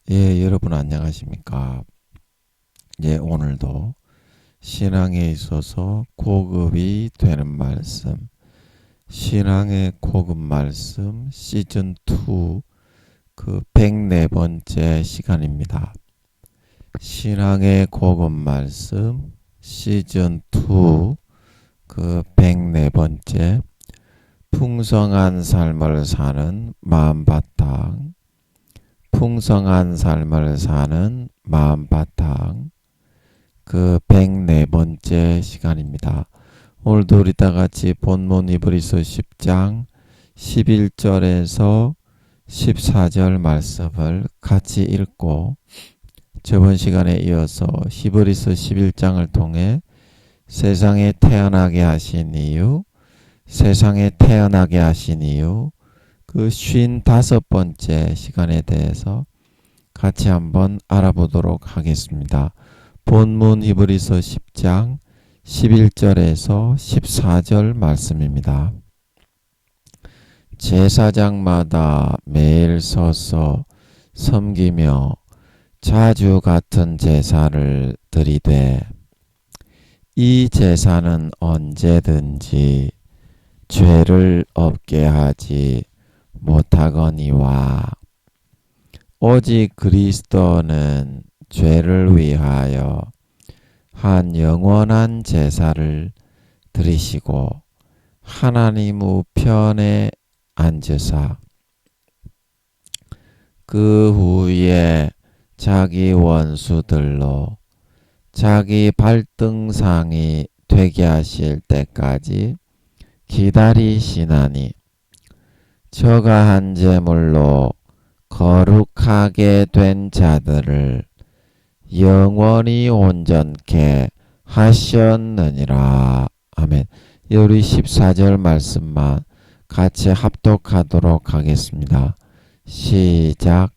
예, 여러분 안녕하십니까? 예, 오늘도 신앙에 있어서 고급이 되는 말씀, 신앙의 고급 말씀 시즌2 그 104번째 시간입니다. 신앙의 고급 말씀 시즌2 그 104번째 풍성한 삶을 사는 마음바탕, 풍성한 삶을 사는 마음바탕 그 104번째 시간입니다. 오늘도 우리 다같이 본문 히브리서 10장 11절에서 14절 말씀을 같이 읽고 저번 시간에 이어서 히브리서 11장을 통해 세상에 태어나게 하신 이유, 세상에 태어나게 하신 이유 그 55번째 시간에 대해서 같이 한번 알아보도록 하겠습니다. 본문 히브리서 10장 11절에서 14절 말씀입니다. 제사장마다 매일 서서 섬기며 자주 같은 제사를 드리되 이 제사는 언제든지 죄를 없게 하지 못하거니와 오직 그리스도는 죄를 위하여 한 영원한 제사를 드리시고 하나님 우편에 앉으사 그 후에 자기 원수들로 자기 발등상이 되게 하실 때까지 기다리시나니 저가 한 제물로 거룩하게 된 자들을 영원히 온전케 하셨느니라. 아멘. 우리 14절 말씀만 같이 합독하도록 하겠습니다. 시작.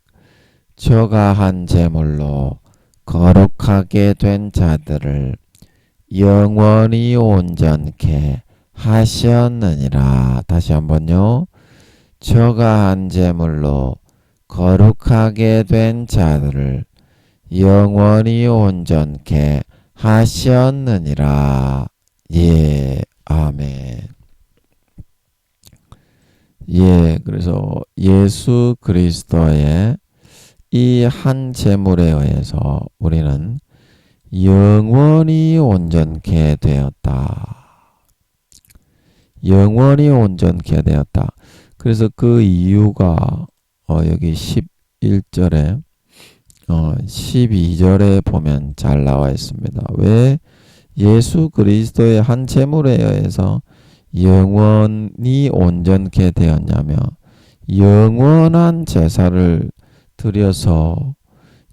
저가 한 제물로 거룩하게 된 자들을 영원히 온전케 하셨느니라. 다시 한번요. 저가 한 제물로 거룩하게 된 자들을 영원히 온전케 하셨느니라. 예, 아멘. 예, 그래서 예수 그리스도의 이 한 제물에 의해서 우리는 영원히 온전케 되었다. 영원히 온전케 되었다. 그래서 그 이유가 여기 11절에 12절에 보면 잘 나와 있습니다. 왜 예수 그리스도의 한 제물에 의해서 영원히 온전케 되었냐면 영원한 제사를 드려서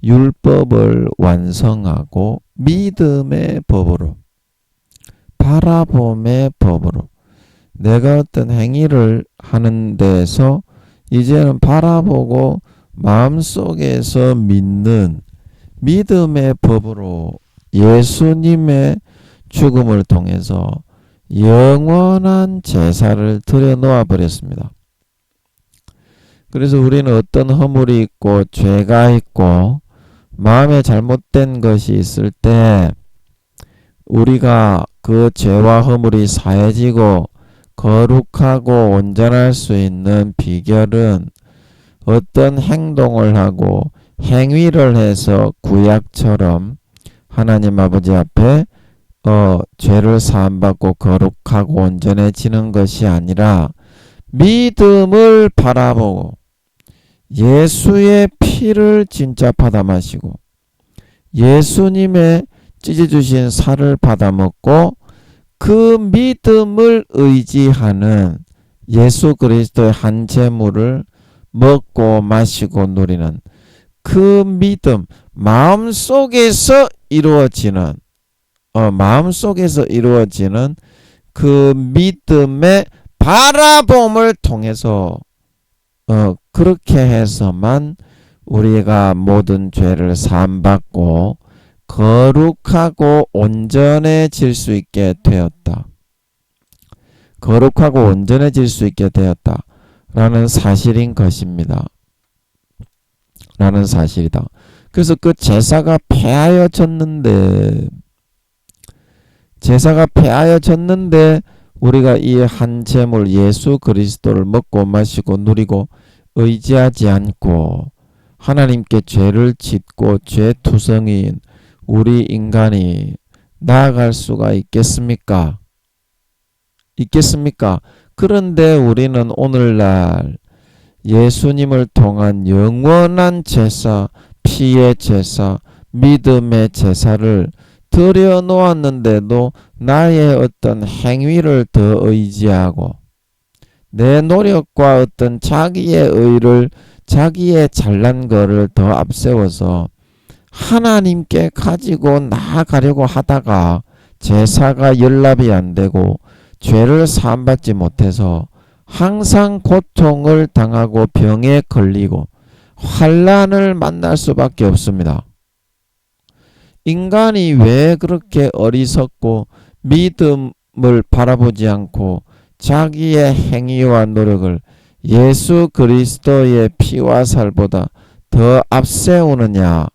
율법을 완성하고 믿음의 법으로 바라봄의 법으로 내가 어떤 행위를 하는 데서 이제는 바라보고 마음속에서 믿는 믿음의 법으로 예수님의 죽음을 통해서 영원한 제사를 드려 놓아 버렸습니다. 그래서 우리는 어떤 허물이 있고 죄가 있고 마음에 잘못된 것이 있을 때 우리가 그 죄와 허물이 사해지고 거룩하고 온전할 수 있는 비결은 어떤 행동을 하고 행위를 해서 구약처럼 하나님 아버지 앞에 죄를 사함받고 거룩하고 온전해지는 것이 아니라 믿음을 바라보고 예수의 피를 진짜 받아 마시고 예수님의 찢어주신 살을 받아 먹고 그 믿음을 의지하는 예수 그리스도의 한 제물을 먹고 마시고 누리는 그 믿음, 마음속에서 이루어지는 그 믿음의 바라봄을 통해서 그렇게 해서만 우리가 모든 죄를 사함받고 거룩하고 온전해질 수 있게 되었다. 거룩하고 온전해질 수 있게 되었다. 라는 사실인 것입니다. 라는 사실이다. 그래서 그 제사가 폐하여졌는데 우리가 이 한 제물 예수 그리스도를 먹고 마시고 누리고 의지하지 않고 하나님께 죄를 짓고 죄투성이인 우리 인간이 나아갈 수가 있겠습니까? 그런데 우리는 오늘날 예수님을 통한 영원한 제사, 피의 제사, 믿음의 제사를 드려 놓았는데도 나의 어떤 행위를 더 의지하고 내 노력과 어떤 자기의 의를, 자기의 잘난 거를 더 앞세워서 하나님께 가지고 나아가려고 하다가 제사가 연락이 안 되고 죄를 사함받지 못해서 항상 고통을 당하고 병에 걸리고 환난을 만날 수밖에 없습니다. 인간이 왜 그렇게 어리석고 믿음을 바라보지 않고 자기의 행위와 노력을 예수 그리스도의 피와 살보다 더 앞세우느냐?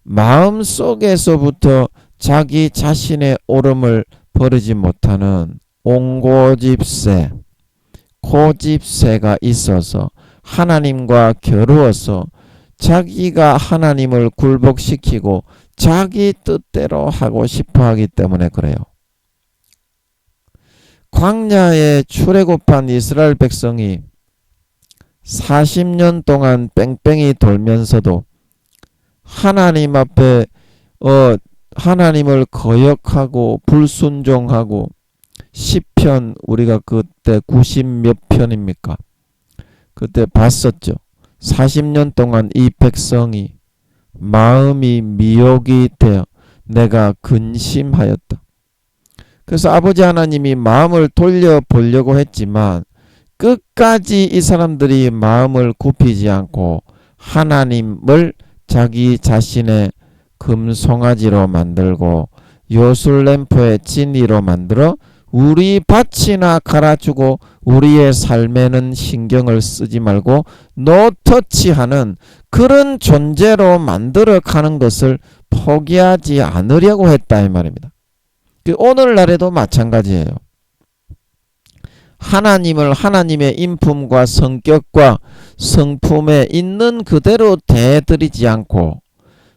마음속에서부터 자기 자신의 옳음을 버리지 못하는 옹고집세, 고집세가 있어서 하나님과 겨루어서 자기가 하나님을 굴복시키고 자기 뜻대로 하고 싶어 하기 때문에 그래요. 광야에 출애굽한 이스라엘 백성이 40년 동안 뺑뺑이 돌면서도 하나님 앞에 하나님을 거역하고 불순종하고 시편 우리가 그때 90 몇 편입니까? 그때 봤었죠. 40년 동안 이 백성이 마음이 미혹이 되어 내가 근심하였다. 그래서 아버지 하나님이 마음을 돌려보려고 했지만 끝까지 이 사람들이 마음을 굽히지 않고 하나님을 자기 자신의 금송아지로 만들고 요술램프의 진이로 만들어 우리 밭이나 갈아주고 우리의 삶에는 신경을 쓰지 말고 노터치하는 그런 존재로 만들어 가는 것을 포기하지 않으려고 했다 이 말입니다. 오늘날에도 마찬가지예요. 하나님을 하나님의 인품과 성격과 성품에 있는 그대로 대드리지 않고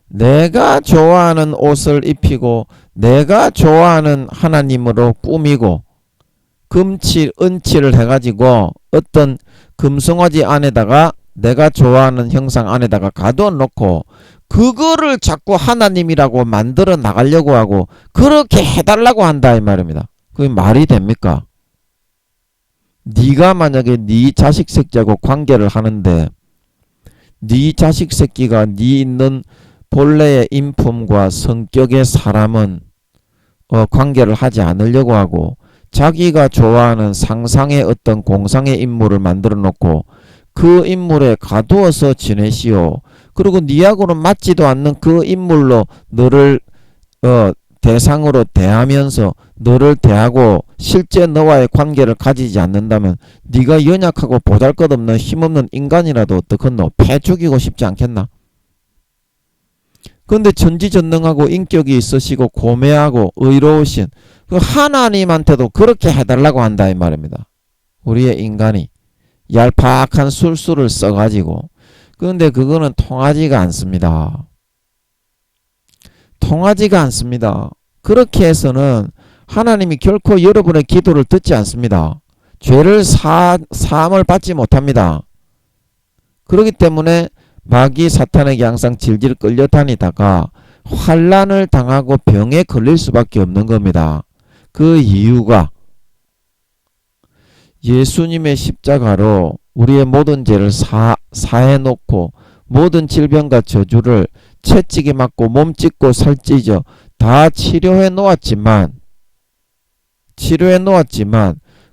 내가 좋아하는 옷을 입히고 내가 좋아하는 하나님으로 꾸미고 금칠, 은칠을 해가지고 어떤 금송아지 안에다가 내가 좋아하는 형상 안에다가 가둬놓고 그거를 자꾸 하나님이라고 만들어 나가려고 하고 그렇게 해달라고 한다 이 말입니다. 그게 말이 됩니까? 네가 만약에 네 자식 새끼하고 관계를 하는데 네 자식 새끼가 네 있는 본래의 인품과 성격의 사람은 관계를 하지 않으려고 하고 자기가 좋아하는 상상의 어떤 공상의 인물을 만들어 놓고 그 인물에 가두어서 지내시오. 그리고 네하고는 맞지도 않는 그 인물로 너를 대상으로 대하면서 너를 대하고 실제 너와의 관계를 가지지 않는다면 네가 연약하고 보잘것없는 힘없는 인간이라도 어떻겠노? 패 죽이고 싶지 않겠나? 그런데 전지전능하고 인격이 있으시고 고매하고 의로우신 그 하나님한테도 그렇게 해달라고 한다 이 말입니다. 우리의 인간이 얄팍한 술수를 써가지고 그런데 그거는 통하지가 않습니다. 그렇게 해서는 하나님이 결코 여러분의 기도를 듣지 않습니다. 죄를 사함을 받지 못합니다. 그렇기 때문에 마귀 사탄에게 항상 질질 끌려다니다가 환난을 당하고 병에 걸릴 수밖에 없는 겁니다. 그 이유가 예수님의 십자가로 우리의 모든 죄를 사해놓고 모든 질병과 저주를 채찍에 맞고 몸찢고 살찌져 다 치료해 놓았지만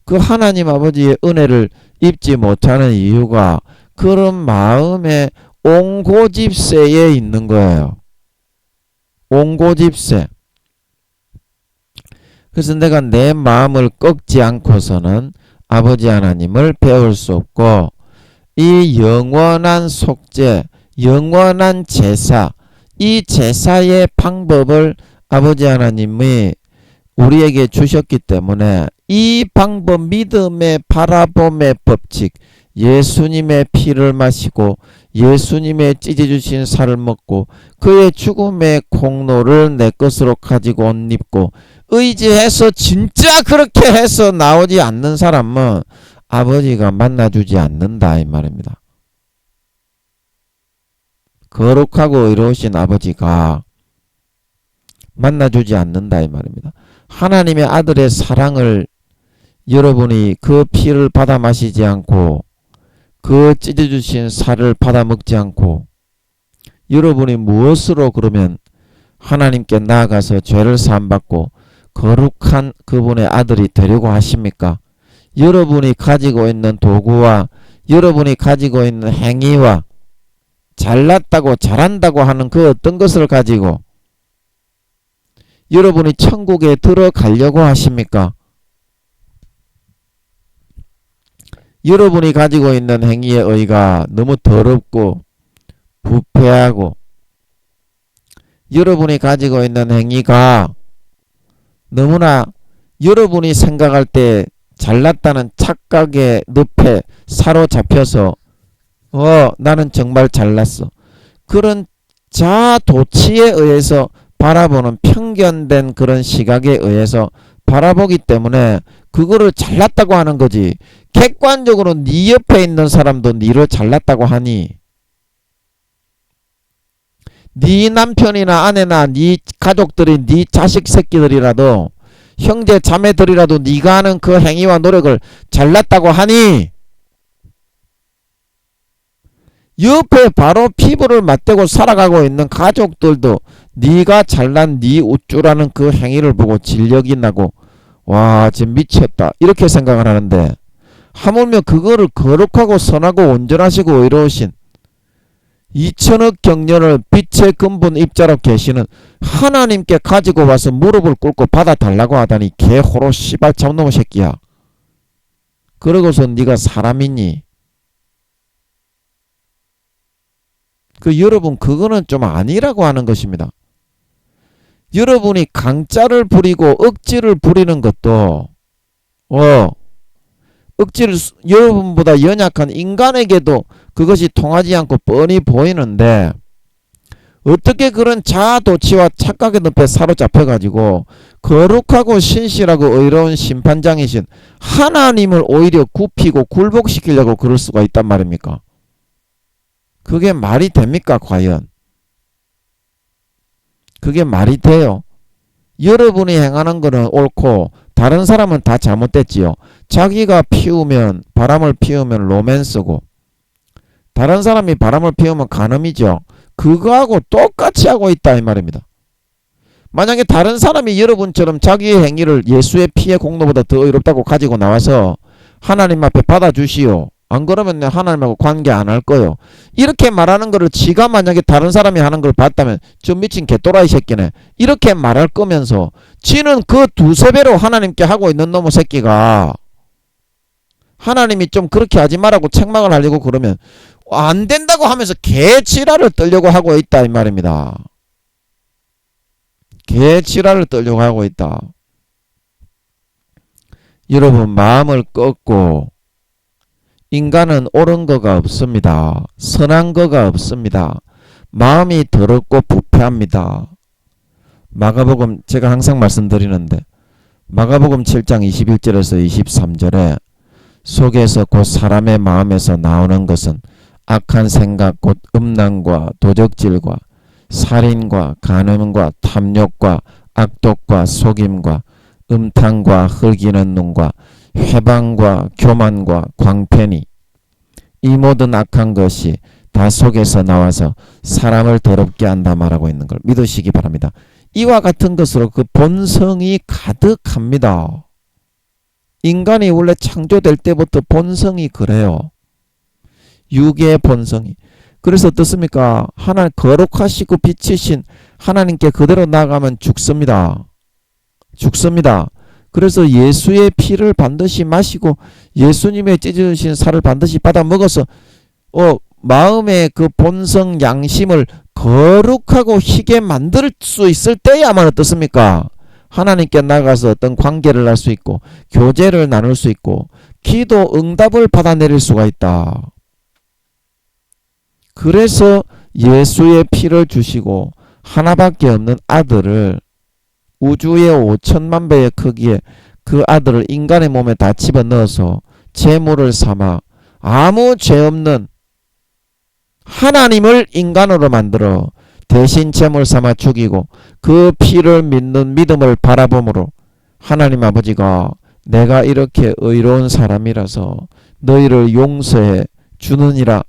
그 하나님 아버지의 은혜를 입지 못하는 이유가 그런 마음의 옹고집세에 있는 거예요. 옹고집세. 그래서 내가 내 마음을 꺾지 않고서는 아버지 하나님을 배울 수 없고 이 영원한 속죄, 영원한 제사, 이 제사의 방법을 아버지 하나님이 우리에게 주셨기 때문에 이 방법, 믿음의 바라봄의 법칙, 예수님의 피를 마시고 예수님의 찢어주신 살을 먹고 그의 죽음의 공로를 내 것으로 가지고 옷 입고 의지해서 진짜 그렇게 해서 나오지 않는 사람은 아버지가 만나주지 않는다 이 말입니다. 거룩하고 의로우신 아버지가 만나주지 않는다 이 말입니다. 하나님의 아들의 사랑을 여러분이 그 피를 받아 마시지 않고 그 찢어주신 살을 받아 먹지 않고 여러분이 무엇으로 그러면 하나님께 나아가서 죄를 사함받고 거룩한 그분의 아들이 되려고 하십니까? 여러분이 가지고 있는 도구와 여러분이 가지고 있는 행위와 잘났다고 잘한다고 하는 그 어떤 것을 가지고 여러분이 천국에 들어가려고 하십니까? 여러분이 가지고 있는 행위의 의의가 너무 더럽고 부패하고 여러분이 가지고 있는 행위가 너무나 여러분이 생각할 때 잘났다는 착각의 늪에 사로잡혀서 나는 정말 잘났어. 그런 자도취에 의해서 바라보는 편견된 그런 시각에 의해서 바라보기 때문에 그거를 잘났다고 하는 거지. 객관적으로 네 옆에 있는 사람도 네를 잘났다고 하니 네 남편이나 아내나 네 가족들이 네 자식 새끼들이라도 형제 자매들이라도 네가 하는 그 행위와 노력을 잘났다고 하니 옆에 바로 피부를 맞대고 살아가고 있는 가족들도 네가 잘난 네 우쭐하는 그 행위를 보고 진력이 나고 와 지금 미쳤다 이렇게 생각을 하는데 하물며 그거를 거룩하고 선하고 온전하시고 의로우신 2000억 경년을 빛의 근본 입자로 계시는 하나님께 가지고 와서 무릎을 꿇고 받아달라고 하다니 개호로 씨발 잡놈의 새끼야. 그러고서 네가 사람이니? 여러분 그거는 좀 아니라고 하는 것입니다. 여러분이 강짜를 부리고 억지를 부리는 것도 억지를 여러분보다 연약한 인간에게도 그것이 통하지 않고 뻔히 보이는데 어떻게 그런 자아도취와 착각의 늪에 사로잡혀가지고 거룩하고 신실하고 의로운 심판장이신 하나님을 오히려 굽히고 굴복시키려고 그럴 수가 있단 말입니까? 그게 말이 됩니까 과연? 그게 말이 돼요? 여러분이 행하는 거는 옳고 다른 사람은 다 잘못됐지요. 자기가 바람을 피우면 로맨스고 다른 사람이 바람을 피우면 간음이죠. 그거하고 똑같이 하고 있다 이 말입니다. 만약에 다른 사람이 여러분처럼 자기의 행위를 예수의 피의 공로보다 더 의롭다고 가지고 나와서 하나님 앞에 받아주시오. 안 그러면 하나님하고 관계 안 할 거요. 이렇게 말하는 거를 지가 만약에 다른 사람이 하는 걸 봤다면 저 미친 개또라이 새끼네. 이렇게 말할 거면서 지는 그 두세 배로 하나님께 하고 있는 놈의 새끼가 하나님이 좀 그렇게 하지 말라고 책망을 하려고 그러면 안 된다고 하면서 개지랄을 떨려고 하고 있다 이 말입니다. 개지랄을 떨려고 하고 있다. 여러분 마음을 꺾고 인간은 옳은 거가 없습니다. 선한 거가 없습니다. 마음이 더럽고 부패합니다. 마가복음 제가 항상 말씀드리는데 마가복음 7장 21절에서 23절에 속에서 곧 사람의 마음에서 나오는 것은 악한 생각 곧 음란과 도적질과 살인과 간음과 탐욕과 악독과 속임과 음탕과 흙이는 눈과 회방과 교만과 광편이 이 모든 악한 것이 다 속에서 나와서 사람을 더럽게 한다 말하고 있는 걸 믿으시기 바랍니다. 이와 같은 것으로 그 본성이 가득합니다. 인간이 원래 창조될 때부터 본성이 그래요. 육의 본성이. 그래서 어떻습니까? 하나님 거룩하시고 빛이신 하나님께 그대로 나가면 죽습니다. 죽습니다. 그래서 예수의 피를 반드시 마시고 예수님의 찢어진 살을 반드시 받아 먹어서 마음의 그 본성 양심을 거룩하고 희게 만들 수 있을 때야만 어떻습니까? 하나님께 나가서 어떤 관계를 할 수 있고 교제를 나눌 수 있고 기도 응답을 받아내릴 수가 있다. 그래서 예수의 피를 주시고 하나밖에 없는 아들을 우주의 5천만 배의 크기에 그 아들을 인간의 몸에 다 집어넣어서 제물을 삼아 아무 죄 없는 하나님을 인간으로 만들어 대신 제물 삼아 죽이고 그 피를 믿는 믿음을 바라봄으로 하나님 아버지가 내가 이렇게 의로운 사람이라서 너희를 용서해 주느니라.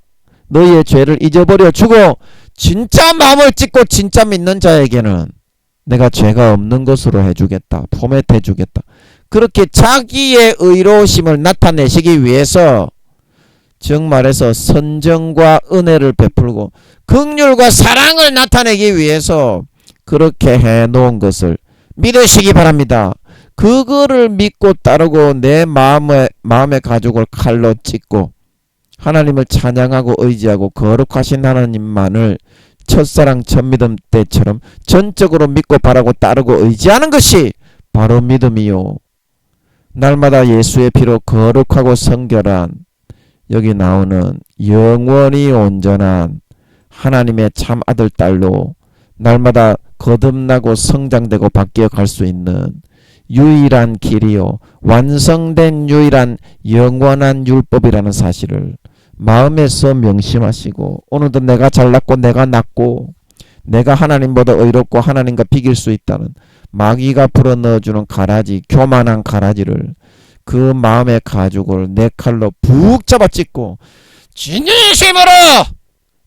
너희의 죄를 잊어버려 주고 진짜 마음을 찢고 진짜 믿는 자에게는 내가 죄가 없는 것으로 해주겠다. 포맷해주겠다. 그렇게 자기의 의로우심을 나타내시기 위해서 정말해서 선정과 은혜를 베풀고 긍휼과 사랑을 나타내기 위해서 그렇게 해놓은 것을 믿으시기 바랍니다. 그거를 믿고 따르고 내 마음의 가죽을 칼로 찢고 하나님을 찬양하고 의지하고 거룩하신 하나님만을 첫사랑 첫믿음 때처럼 전적으로 믿고 바라고 따르고 의지하는 것이 바로 믿음이요. 날마다 예수의 피로 거룩하고 성결한 여기 나오는 영원히 온전한 하나님의 참 아들 딸로 날마다 거듭나고 성장되고 바뀌어 갈 수 있는 유일한 길이요 완성된 유일한 영원한 율법이라는 사실을 마음에서 명심하시고 오늘도 내가 잘났고 내가 낫고 내가 하나님보다 의롭고 하나님과 비길 수 있다는 마귀가 불어넣어주는 가라지 교만한 가라지를 그 마음의 가죽을 내 칼로 푹 잡아 찢고 진심으로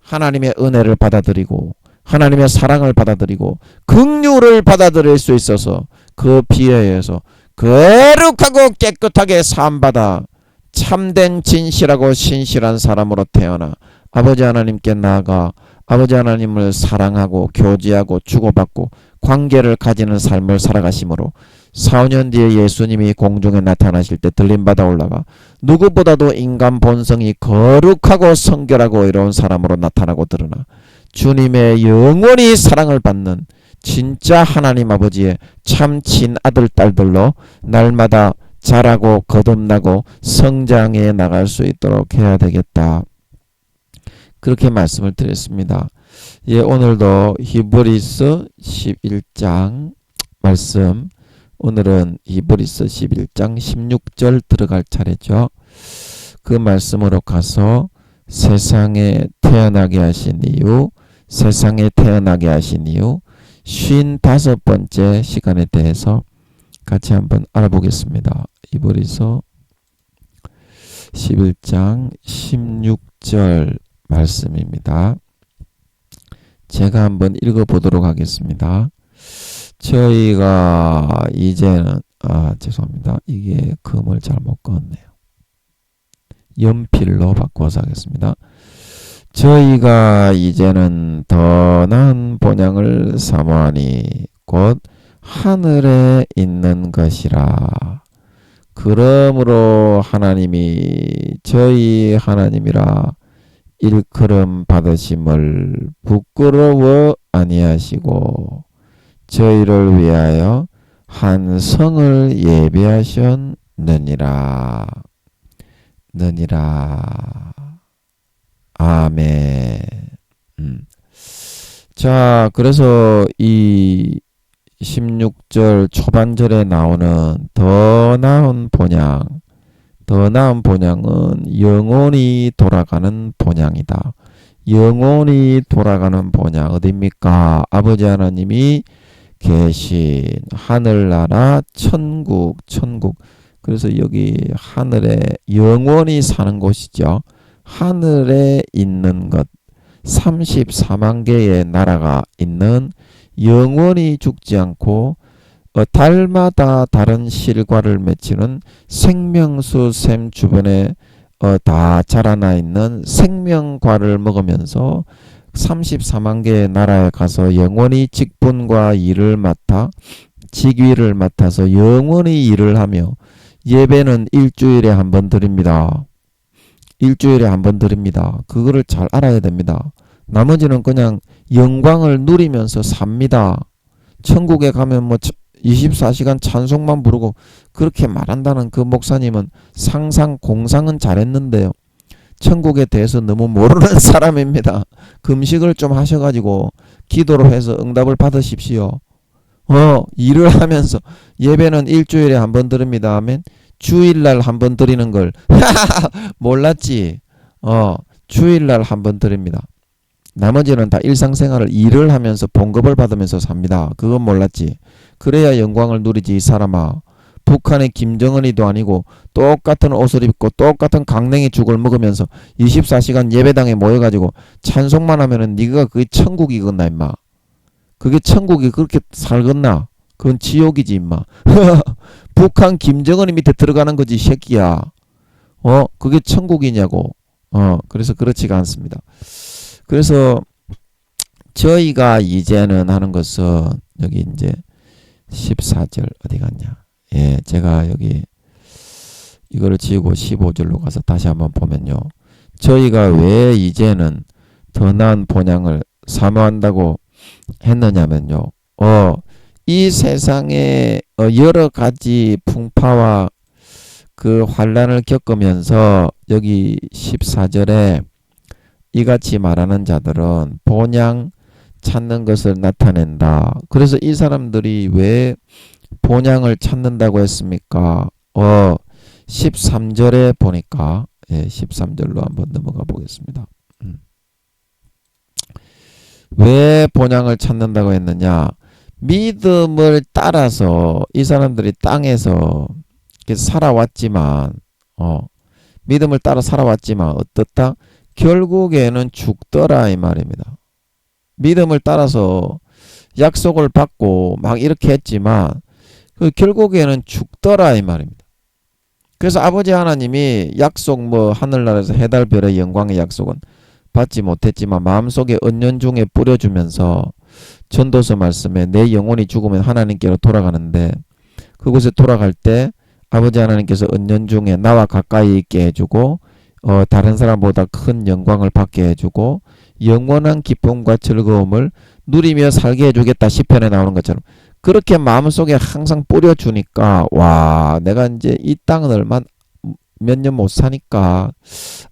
하나님의 은혜를 받아들이고 하나님의 사랑을 받아들이고 긍휼을 받아들일 수 있어서 그 피에 의해서 거룩하고 깨끗하게 사함받아 참된 진실하고 신실한 사람으로 태어나 아버지 하나님께 나아가 아버지 하나님을 사랑하고 교제하고 주고받고 관계를 가지는 삶을 살아가심으로 4, 5년 뒤에 예수님이 공중에 나타나실 때 들림받아 올라가 누구보다도 인간 본성이 거룩하고 성결하고 의로운 사람으로 나타나고 드러나 주님의 영원히 사랑을 받는 진짜 하나님 아버지의 참 친아들 딸들로 날마다 자라고 거듭나고 성장해 나갈 수 있도록 해야 되겠다. 그렇게 말씀을 드렸습니다. 예, 오늘도 히브리서 11장 말씀, 오늘은 히브리서 11장 16절 들어갈 차례죠. 그 말씀으로 가서 세상에 태어나게 하신 이유, 세상에 태어나게 하신 이유 55번째 시간에 대해서 같이 한번 알아보겠습니다. 히브리서 11장 16절 말씀입니다. 제가 한번 읽어보도록 하겠습니다. 저희가 이제는 죄송합니다. 이게 금을 잘못 그었네요. 연필로 바꿔서 하겠습니다. 저희가 이제는 더 나은 본향을 사모하니 곧 하늘에 있는 것이라. 그러므로 하나님이 저희 하나님이라 일컬음 받으심을 부끄러워 아니하시고 저희를 위하여 한 성을 예비하셨느니라. 아멘. 자, 그래서 이 16절 초반절에 나오는 더 나은 본향, 더 나은 본향은 영원히 돌아가는 본향이다. 영원히 돌아가는 본향 어디입니까? 아버지 하나님이 계신 하늘나라 천국. 그래서 여기 하늘에 영원히 사는 곳이죠. 하늘에 있는 것 34만 개의 나라가 있는 영원히 죽지 않고 달마다 다른 실과를 맺히는 생명수 샘 주변에 다 자라나 있는 생명과를 먹으면서 34만 개의 나라에 가서 영원히 직분과 일을 맡아 직위를 맡아서 영원히 일을 하며 예배는 일주일에 한 번 드립니다. 일주일에 한 번 드립니다. 그거를 잘 알아야 됩니다. 나머지는 그냥 영광을 누리면서 삽니다. 천국에 가면 뭐 24시간 찬송만 부르고 그렇게 말한다는 그 목사님은 상상 공상은 잘했는데요. 천국에 대해서 너무 모르는 사람입니다. 금식을 좀 하셔가지고 기도로 해서 응답을 받으십시오. 일을 하면서 예배는 일주일에 한 번 드립니다 하면 주일날 한 번 드리는 걸 몰랐지. 주일날 한 번 드립니다. 나머지는 다 일상생활을 일을 하면서 봉급을 받으면서 삽니다. 그건 몰랐지. 그래야 영광을 누리지 이 사람아. 북한의 김정은이도 아니고 똑같은 옷을 입고 똑같은 강냉이 죽을 먹으면서 24시간 예배당에 모여가지고 찬송만 하면은 네가 그게 천국이겠나 임마. 그게 천국이 그렇게 살겠나? 그건 지옥이지 임마. 북한 김정은이 밑에 들어가는 거지 이 새끼야. 그게 천국이냐고. 그래서 그렇지가 않습니다. 그래서 저희가 이제는 하는 것은 여기 이제 14절 어디 갔냐. 예, 제가 여기 이거를 지우고 15절로 가서 다시 한번 보면요. 저희가 왜 이제는 더 나은 본향을 사모한다고 했느냐면요. 이 세상에 여러 가지 풍파와 그 환란을 겪으면서 여기 14절에 이같이 말하는 자들은 본향 찾는 것을 나타낸다. 그래서 이 사람들이 왜 본향을 찾는다고 했습니까? 13절에 보니까 13절로 한번 넘어가 보겠습니다. 왜 본향을 찾는다고 했느냐? 믿음을 따라서 이 사람들이 땅에서 살아왔지만 믿음을 따라 살아왔지만 어떻다? 결국에는 죽더라 이 말입니다. 믿음을 따라서 약속을 받고 막 이렇게 했지만 결국에는 죽더라 이 말입니다. 그래서 아버지 하나님이 약속 하늘나라에서 해달별의 영광의 약속은 받지 못했지만 마음속에 은연중에 뿌려주면서 전도서 말씀에 내 영혼이 죽으면 하나님께로 돌아가는데 그곳에 돌아갈 때 아버지 하나님께서 은연중에 나와 가까이 있게 해주고 다른 사람보다 큰 영광을 받게 해주고 영원한 기쁨과 즐거움을 누리며 살게 해주겠다 시편에 나오는 것처럼 그렇게 마음속에 항상 뿌려주니까 와 내가 이제 이 땅은 얼마 몇 년 못 사니까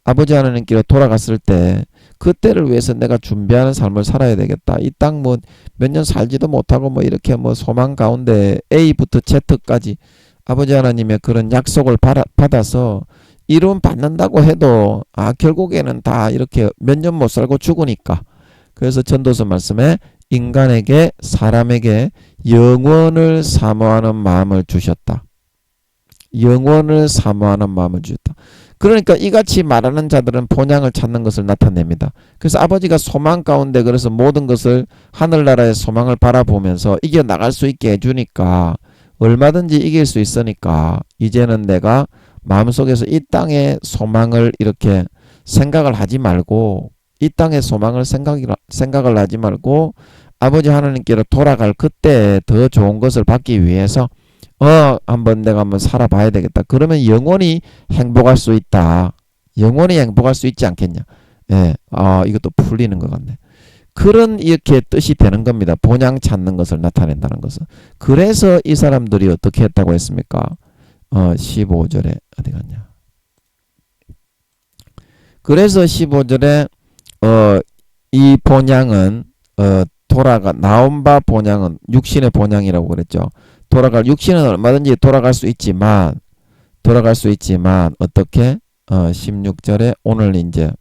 아버지 하나님께로 돌아갔을 때 그때를 위해서 내가 준비하는 삶을 살아야 되겠다. 이 땅 몇 년 살지도 못하고 이렇게 소망 가운데 A부터 Z까지 아버지 하나님의 그런 약속을 받아서 이룬 받는다고 해도 결국에는 다 이렇게 몇 년 못 살고 죽으니까 그래서 전도서 말씀에 인간에게 사람에게 영원을 사모하는 마음을 주셨다. 영원을 사모하는 마음을 주셨다. 그러니까 이같이 말하는 자들은 본향을 찾는 것을 나타냅니다. 그래서 아버지가 소망 가운데 그래서 모든 것을 하늘나라의 소망을 바라보면서 이겨나갈 수 있게 해주니까 얼마든지 이길 수 있으니까 이제는 내가 마음속에서 이 땅의 소망을 이렇게 생각을 하지 말고 이 땅의 소망을 생각을 하지 말고 아버지 하나님께로 돌아갈 그때 더 좋은 것을 받기 위해서 내가 한번 살아봐야 되겠다. 그러면 영원히 행복할 수 있다. 영원히 행복할 수 있지 않겠냐. 예, 이것도 풀리는 것 같네. 그런 이렇게 뜻이 되는 겁니다. 본향 찾는 것을 나타낸다는 것은. 그래서 이 사람들이 어떻게 했다고 했습니까? 15절에 어디 갔냐. 그래서 15절에 이 본향은 나온 바 본향은 육신의 본향이라고 그랬죠. 육신은 얼마든지 돌아갈 수 있지만 어떻게 16절에 오늘 이제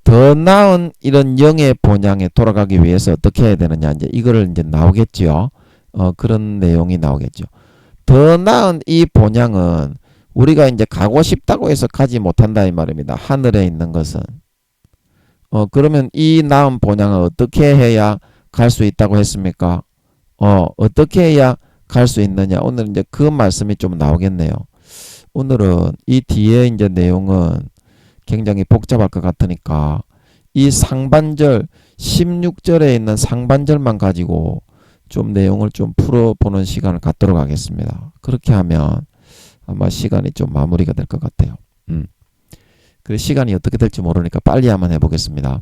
더 나은 이런 영의 본향에 돌아가기 위해서 어떻게 해야 되느냐 이제 이거를 이제 나오겠죠. 그런 내용이 나오겠죠. 더 나은 이 본향은 우리가 이제 가고 싶다고 해서 가지 못한다 이 말입니다. 하늘에 있는 것은. 그러면 이 나은 본향을 어떻게 해야 갈 수 있다고 했습니까? 어떻게 해야 갈 수 있느냐. 오늘 이제 그 말씀이 좀 나오겠네요. 오늘은 이 뒤에 이제 내용은 굉장히 복잡할 것 같으니까 이 상반절 16절에 있는 상반절만 가지고 좀 내용을 좀 풀어보는 시간을 갖도록 하겠습니다. 그렇게 하면 아마 시간이 좀 마무리가 될 것 같아요. 그 시간이 어떻게 될지 모르니까 빨리 한번 해보겠습니다.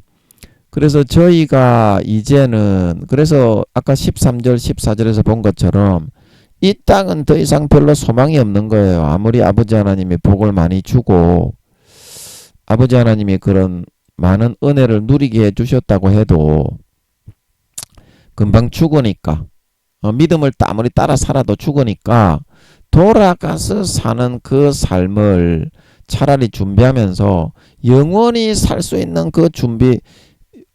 그래서 저희가 이제는 그래서 아까 13절 14절에서 본 것처럼 이 땅은 더 이상 별로 소망이 없는 거예요. 아무리 아버지 하나님이 복을 많이 주고 아버지 하나님이 그런 많은 은혜를 누리게 해주셨다고 해도 금방 죽으니까 믿음을 아무리 따라 살아도 죽으니까 돌아가서 사는 그 삶을 차라리 준비하면서 영원히 살 수 있는 그 준비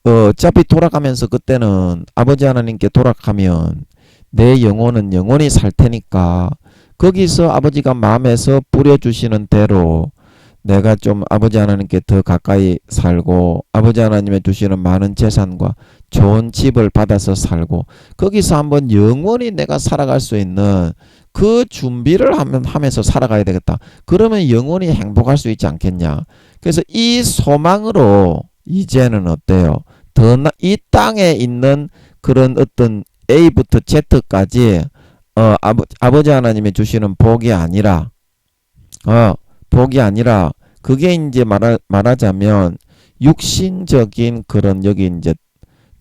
어차피 돌아가면서 그때는 아버지 하나님께 돌아가면 내 영혼은 영원히 살 테니까 거기서 아버지가 마음에서 뿌려주시는 대로 내가 좀 아버지 하나님께 더 가까이 살고 아버지 하나님의 주시는 많은 재산과 좋은 집을 받아서 살고 거기서 한번 영원히 내가 살아갈 수 있는 그 준비를 하면서 살아가야 되겠다. 그러면 영원히 행복할 수 있지 않겠냐. 그래서 이 소망으로 이제는 어때요? 이 땅에 있는 그런 어떤 A부터 Z까지 아버지 하나님이 주시는 복이 아니라 그게 이제 말하자면 육신적인 그런 여기 이제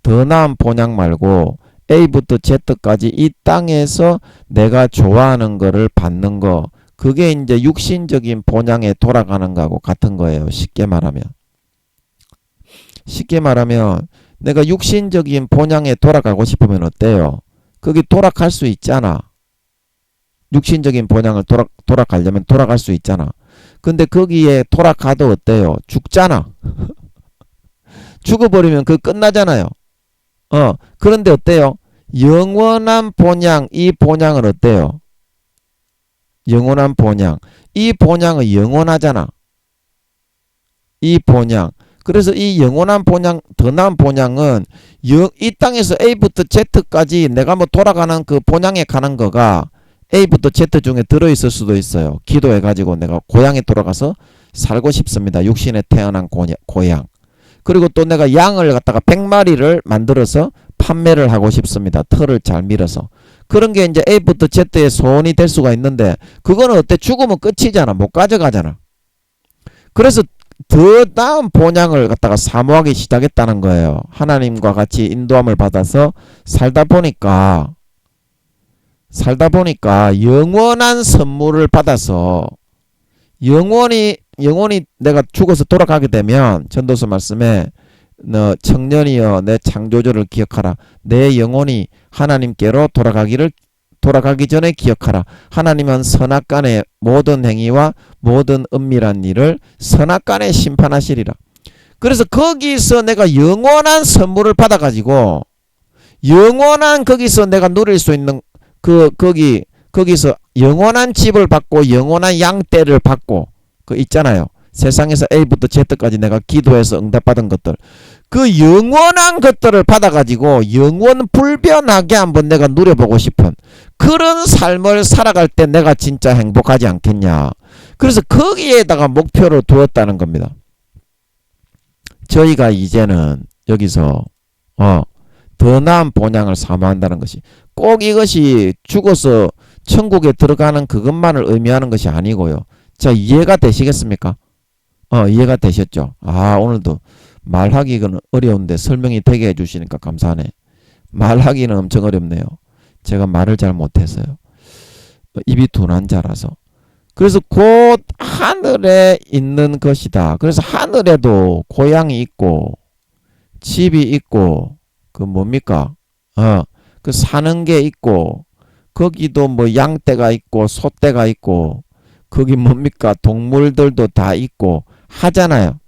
더 나은 본향 말고 A부터 Z까지 이 땅에서 내가 좋아하는 거를 받는 거 그게 이제 육신적인 본향에 돌아가는 거하고 같은 거예요. 쉽게 말하면 내가 육신적인 본향에 돌아가고 싶으면 어때요? 거기 돌아갈 수 있잖아. 육신적인 본향을 돌아가려면 돌아갈 수 있잖아. 근데 거기에 돌아가도 어때요? 죽잖아. 죽어버리면 그 끝나잖아요. 그런데 어때요? 영원한 본향, 이 본향은 어때요? 영원한 본향. 이 본향은 영원하잖아. 이 본향. 그래서 이 영원한 본향, 더 나은 본향은 이 땅에서 A부터 Z까지 내가 뭐 돌아가는 그 본향에 가는 거가 A부터 Z 중에 들어있을 수도 있어요. 기도해가지고 내가 고향에 돌아가서 살고 싶습니다. 육신에 태어난 고향. 그리고 또 내가 양을 갖다가 100마리를 만들어서 판매를 하고 싶습니다. 털을 잘 밀어서. 그런 게 이제 A부터 Z의 소원이 될 수가 있는데 그거는 어때? 죽으면 끝이잖아. 못 가져가잖아. 그래서 더 나은 본향을 갖다가 사모하기 시작했다는 거예요. 하나님과 같이 인도함을 받아서 살다 보니까 영원한 선물을 받아서 영원히 내가 죽어서 돌아가게 되면 전도서 말씀에 너 청년이여 내 창조주를 기억하라. 내 영혼이 하나님께로 돌아가기 전에 기억하라. 하나님은 선악간의 모든 행위와 모든 은밀한 일을 선악간에 심판하시리라. 그래서 거기서 내가 영원한 선물을 받아가지고 영원한 거기서 내가 누릴 수 있는 거기서 영원한 집을 받고 영원한 양떼를 받고 그 있잖아요. 세상에서 A부터 Z까지 내가 기도해서 응답받은 것들 그 영원한 것들을 받아가지고 영원 불변하게 한번 내가 누려보고 싶은 그런 삶을 살아갈 때 내가 진짜 행복하지 않겠냐. 그래서 거기에다가 목표를 두었다는 겁니다. 저희가 이제는 여기서 더 나은 본향을 사모한다는 것이 꼭 이것이 죽어서 천국에 들어가는 그것만을 의미하는 것이 아니고요. 자, 이해가 되시겠습니까? 이해가 되셨죠? 오늘도 말하기는 어려운데 설명이 되게 해주시니까 감사하네. 말하기는 엄청 어렵네요. 제가 말을 잘 못해서요. 입이 둔한 자라서. 그래서 곧 하늘에 있는 것이다. 그래서 하늘에도 고향이 있고 집이 있고 그 뭡니까? 그 사는 게 있고 거기도 뭐 양떼가 있고 소떼가 있고 거기 뭡니까? 동물들도 다 있고 하잖아요.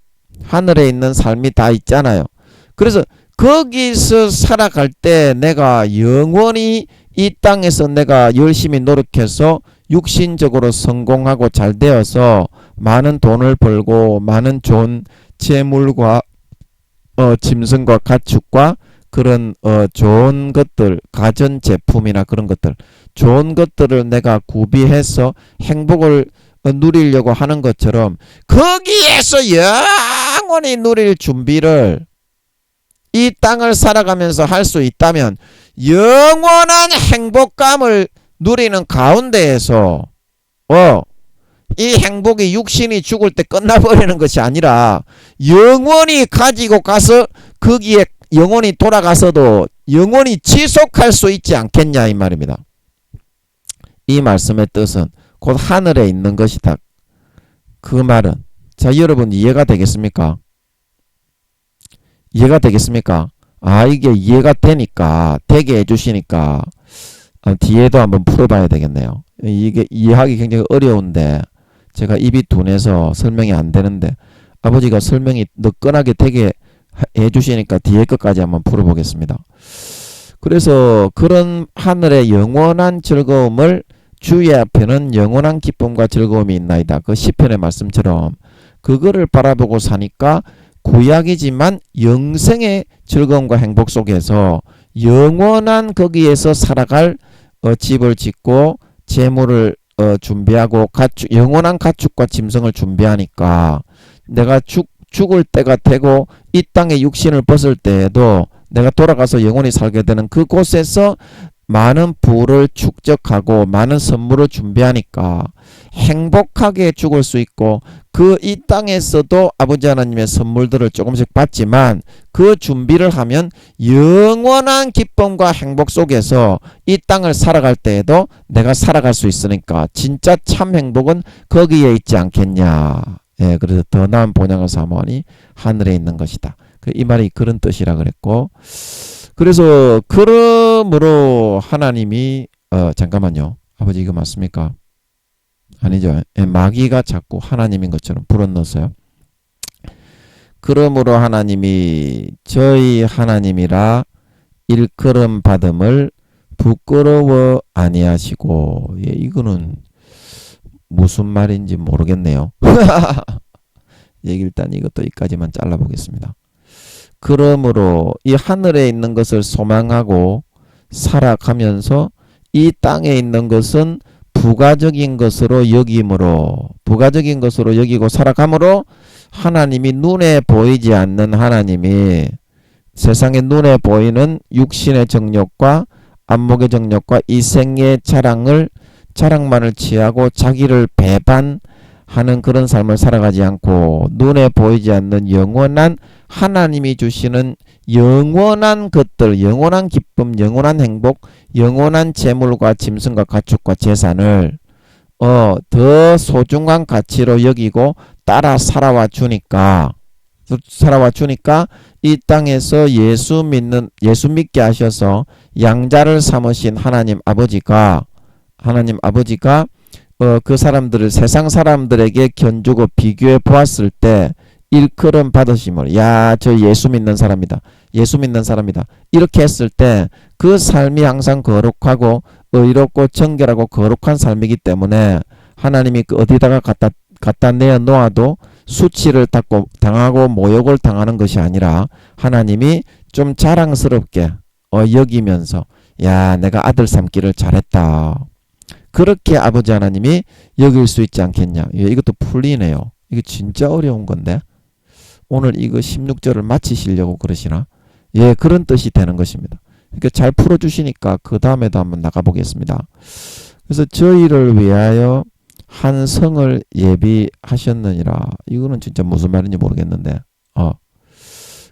하늘에 있는 삶이 다 있잖아요. 그래서 거기서 살아갈 때 내가 영원히 이 땅에서 내가 열심히 노력해서 육신적으로 성공하고 잘 되어서 많은 돈을 벌고 많은 좋은 재물과 짐승과 가축과 그런 좋은 것들 가전제품이나 그런 것들 좋은 것들을 내가 구비해서 행복을 누리려고 하는 것처럼 거기에서 영원히 누릴 준비를 이 땅을 살아가면서 할 수 있다면 영원한 행복감을 누리는 가운데에서 이 행복이 육신이 죽을 때 끝나버리는 것이 아니라 영원히 가지고 가서 거기에 영원히 돌아가서도 영원히 지속할 수 있지 않겠냐 이 말입니다. 이 말씀의 뜻은 곧 하늘에 있는 것이다. 그 말은 자 여러분 이해가 되겠습니까? 이해가 되겠습니까? 아 이게 이해가 되니까 되게 해주시니까 뒤에도 한번 풀어봐야 되겠네요. 이게 이해하기 굉장히 어려운데 제가 입이 둔해서 설명이 안 되는데 아버지가 설명이 너끈하게 되게 해주시니까 뒤에 것까지 한번 풀어보겠습니다. 그래서 그런 하늘의 영원한 즐거움을 주의 앞에는 영원한 기쁨과 즐거움이 있나이다. 그 시편의 말씀처럼 그거를 바라보고 사니까 구약이지만 영생의 즐거움과 행복 속에서 영원한 거기에서 살아갈 집을 짓고 재물을 준비하고 영원한 가축과 짐승을 준비하니까 내가 죽을 때가 되고 이 땅에 육신을 벗을 때에도 내가 돌아가서 영원히 살게 되는 그곳에서 많은 부를 축적하고 많은 선물을 준비하니까 행복하게 죽을 수 있고 그 이 땅에서도 아버지 하나님의 선물들을 조금씩 받지만 그 준비를 하면 영원한 기쁨과 행복 속에서 이 땅을 살아갈 때에도 내가 살아갈 수 있으니까 진짜 참 행복은 거기에 있지 않겠냐. 예, 그래서 더 나은 본향을 사모하니 하늘에 있는 것이다. 이 말이 그런 뜻이라 그랬고 그래서 그러므로 하나님이 잠깐만요. 아버지 이거 맞습니까? 아니죠. 마귀가 자꾸 하나님인 것처럼 불어넣었어요. 그러므로 하나님이 저희 하나님이라 일컬음 받음을 부끄러워 아니하시고 예, 이거는 무슨 말인지 모르겠네요. 일단 이것도 여기까지만 잘라보겠습니다. 그러므로 이 하늘에 있는 것을 소망하고 살아가면서 이 땅에 있는 것은 부가적인 것으로 여기고 살아가므로 하나님이 눈에 보이지 않는 하나님이 세상에 눈에 보이는 육신의 정욕과 안목의 정욕과 이 생의 자랑만을 취하고 자기를 배반하는 그런 삶을 살아가지 않고 눈에 보이지 않는 영원한 하나님이 주시는 영원한 것들, 영원한 기쁨, 영원한 행복, 영원한 재물과 짐승과 가축과 재산을 더 소중한 가치로 여기고 따라 살아와 주니까 이 땅에서 예수 믿게 하셔서 양자를 삼으신 하나님 아버지가 그 사람들을 세상 사람들에게 견주고 비교해 보았을 때 일컬음 받으심을 저 예수 믿는 사람이다. 이렇게 했을 때 그 삶이 항상 거룩하고 의롭고 정결하고 거룩한 삶이기 때문에 하나님이 어디다가 갖다 내어 놓아도 수치를 당하고 모욕을 당하는 것이 아니라 하나님이 좀 자랑스럽게 여기면서 내가 아들 삼기를 잘했다. 그렇게 아버지 하나님이 여길 수 있지 않겠냐. 이것도 풀리네요. 이게 진짜 어려운 건데 오늘 이거 16절을 마치시려고 그러시나? 예, 그런 뜻이 되는 것입니다. 그러니까 잘 풀어주시니까 그 다음에도 한번 나가보겠습니다. 그래서 저희를 위하여 한 성을 예비하셨느니라. 이거는 진짜 무슨 말인지 모르겠는데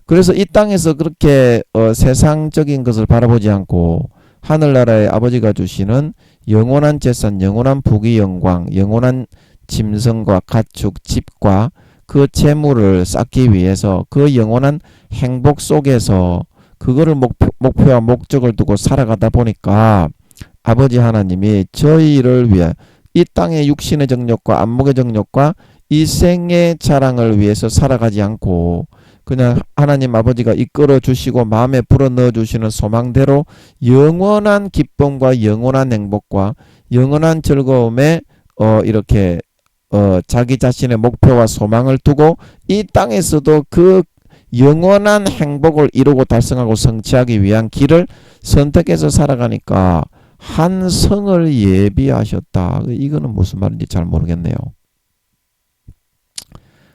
그래서 이 땅에서 그렇게 세상적인 것을 바라보지 않고 하늘나라의 아버지가 주시는 영원한 재산, 영원한 부귀 영광, 영원한 짐승과 가축, 집과 그 재물을 쌓기 위해서 그 영원한 행복 속에서 그거를 목표와 목적을 두고 살아가다 보니까 아버지 하나님이 저희를 위해 이 땅의 육신의 정욕과 안목의 정욕과 이 생의 자랑을 위해서 살아가지 않고 그냥 하나님 아버지가 이끌어 주시고 마음에 불어넣어 주시는 소망대로 영원한 기쁨과 영원한 행복과 영원한 즐거움에 이렇게 자기 자신의 목표와 소망을 두고 이 땅에서도 그 영원한 행복을 이루고 달성하고 성취하기 위한 길을 선택해서 살아가니까 한 성을 예비하셨다. 이거는 무슨 말인지 잘 모르겠네요.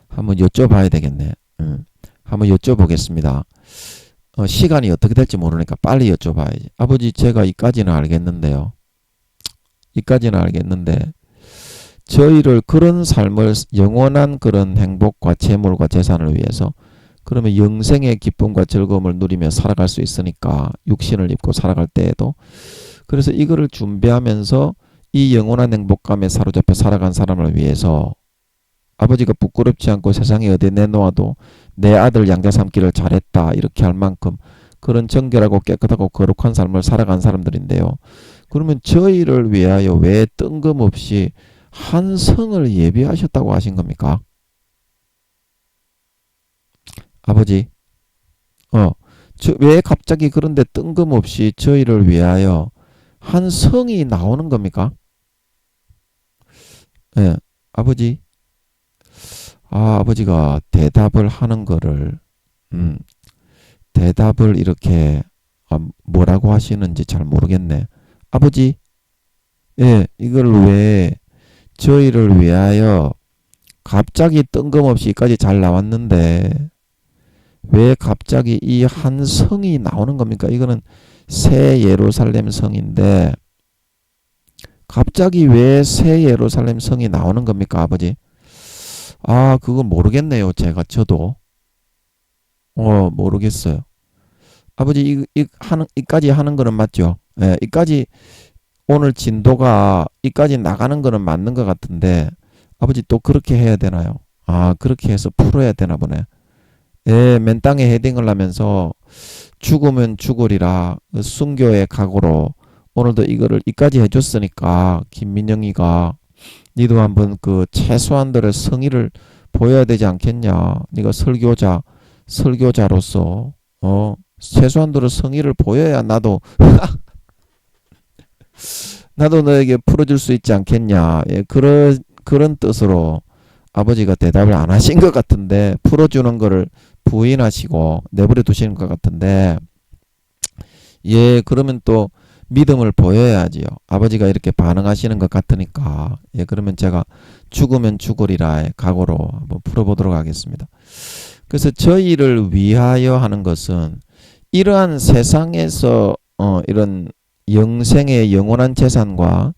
한번 여쭤봐야 되겠네. 한번 여쭤보겠습니다. 시간이 어떻게 될지 모르니까 빨리 여쭤봐야지. 아버지 제가 이까지는 알겠는데 저희를 그런 삶을 영원한 그런 행복과 재물과 재산을 위해서 그러면 영생의 기쁨과 즐거움을 누리며 살아갈 수 있으니까 육신을 입고 살아갈 때에도 그래서 이거를 준비하면서 이 영원한 행복감에 사로잡혀 살아간 사람을 위해서 아버지가 부끄럽지 않고 세상에 어디 내놓아도 내 아들 양자 삼기를 잘했다 이렇게 할 만큼 그런 정결하고 깨끗하고 거룩한 삶을 살아간 사람들인데요. 그러면 저희를 위하여 왜 뜬금없이 한 성을 예비하셨다고 하신 겁니까? 아버지, 왜 갑자기 그런데 뜬금없이 저희를 위하여 한 성이 나오는 겁니까? 예, 아버지, 아버지가 대답을 하는 거를, 대답을 이렇게, 뭐라고 하시는지 잘 모르겠네. 아버지, 예, 이걸 왜 저희를 위하여 갑자기 뜬금없이까지 잘 나왔는데, 왜 갑자기 이 한 성이 나오는 겁니까? 이거는 새 예루살렘 성인데 갑자기 왜 새 예루살렘 성이 나오는 겁니까, 아버지? 그거 모르겠네요. 저도 모르겠어요. 아버지 이까지 하는 거는 맞죠? 예, 이까지 오늘 진도가 이까지 나가는 거는 맞는 것 같은데 아버지 또 그렇게 해야 되나요? 그렇게 해서 풀어야 되나 보네. 예, 맨 땅에 헤딩을 하면서 죽으면 죽으리라 순교의 각오로 오늘도 이거를 이까지 해줬으니까 김민영이가 니도 한번 그 최소한들의 성의를 보여야 되지 않겠냐. 네가 설교자로서 최소한들의 성의를 보여야 나도 너에게 풀어줄 수 있지 않겠냐. 예, 그런 뜻으로 아버지가 대답을 안 하신 것 같은데 풀어주는 거를 부인하시고 내버려 두시는 것 같은데 예, 그러면 또 믿음을 보여야지요. 아버지가 이렇게 반응하시는 것 같으니까 예, 그러면 제가 죽으면 죽으리라의 각오로 한번 풀어보도록 하겠습니다. 그래서 저희를 위하여 하는 것은 이러한 세상에서 이런 영생의 영원한 재산과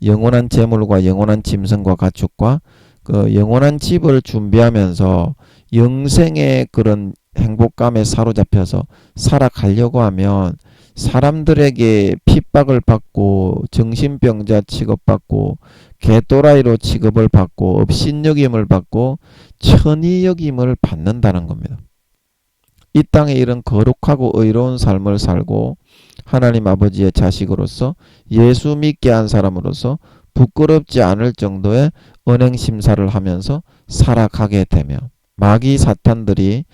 영원한 재물과 영원한 짐승과 가축과 그 영원한 집을 준비하면서 영생의 그런 행복감에 사로잡혀서 살아가려고 하면 사람들에게 핍박을 받고 정신병자 취급받고 개또라이로 취급을 받고 업신여김을 받고 천의여김을 받는다는 겁니다. 이 땅에 이런 거룩하고 의로운 삶을 살고 하나님 아버지의 자식으로서 예수 믿게 한 사람으로서 부끄럽지 않을 정도의 언행심사를 하면서 살아가게 되면 마귀 사탄들이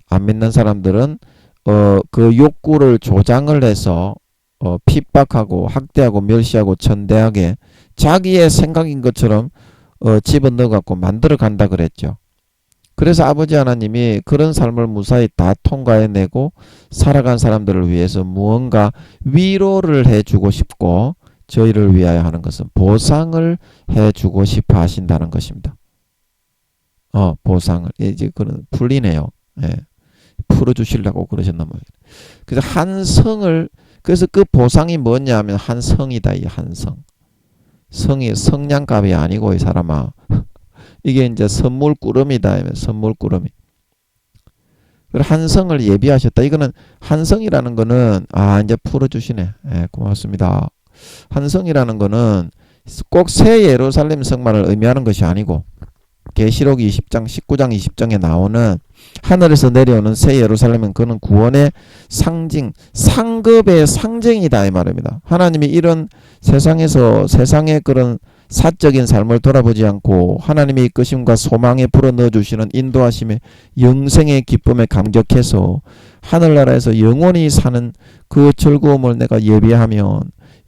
안 믿는 사람들은 그 욕구를 조장을 해서 핍박하고 학대하고 멸시하고 천대하게 자기의 생각인 것처럼 집어넣어 갖고 만들어 간다 그랬죠. 그래서 아버지 하나님이 그런 삶을 무사히 다 통과해내고 살아간 사람들을 위해서 무언가 위로를 해주고 싶고 저희를 위하여 하는 것은 보상을 해주고 싶어 하신다는 것입니다. 보상을 이제 그런 풀리네요. 예. 풀어주시려고 그러셨나 봐요. 그래서 한 성을 그래서 그 보상이 뭐냐면 한 성이다. 이 한 성. 성이 성냥갑이 아니고 이 사람아. 이게 이제 선물 꾸러미다. 선물 꾸러미. 한 성을 예비하셨다. 이거는 한 성이라는 거는 이제 풀어주시네. 예, 고맙습니다. 한 성이라는 거는 꼭 새 예루살렘 성만을 의미하는 것이 아니고 계시록 20장 19장 20장에 나오는 하늘에서 내려오는 새 예루살렘은 그는 구원의 상징 상급의 상징이다 이 말입니다. 하나님이 이런 세상의 그런 사적인 삶을 돌아보지 않고 하나님의 이끄심과 소망에 불어넣어 주시는 인도하심의 영생의 기쁨에 감격해서 하늘나라에서 영원히 사는 그 즐거움을 내가 예비하면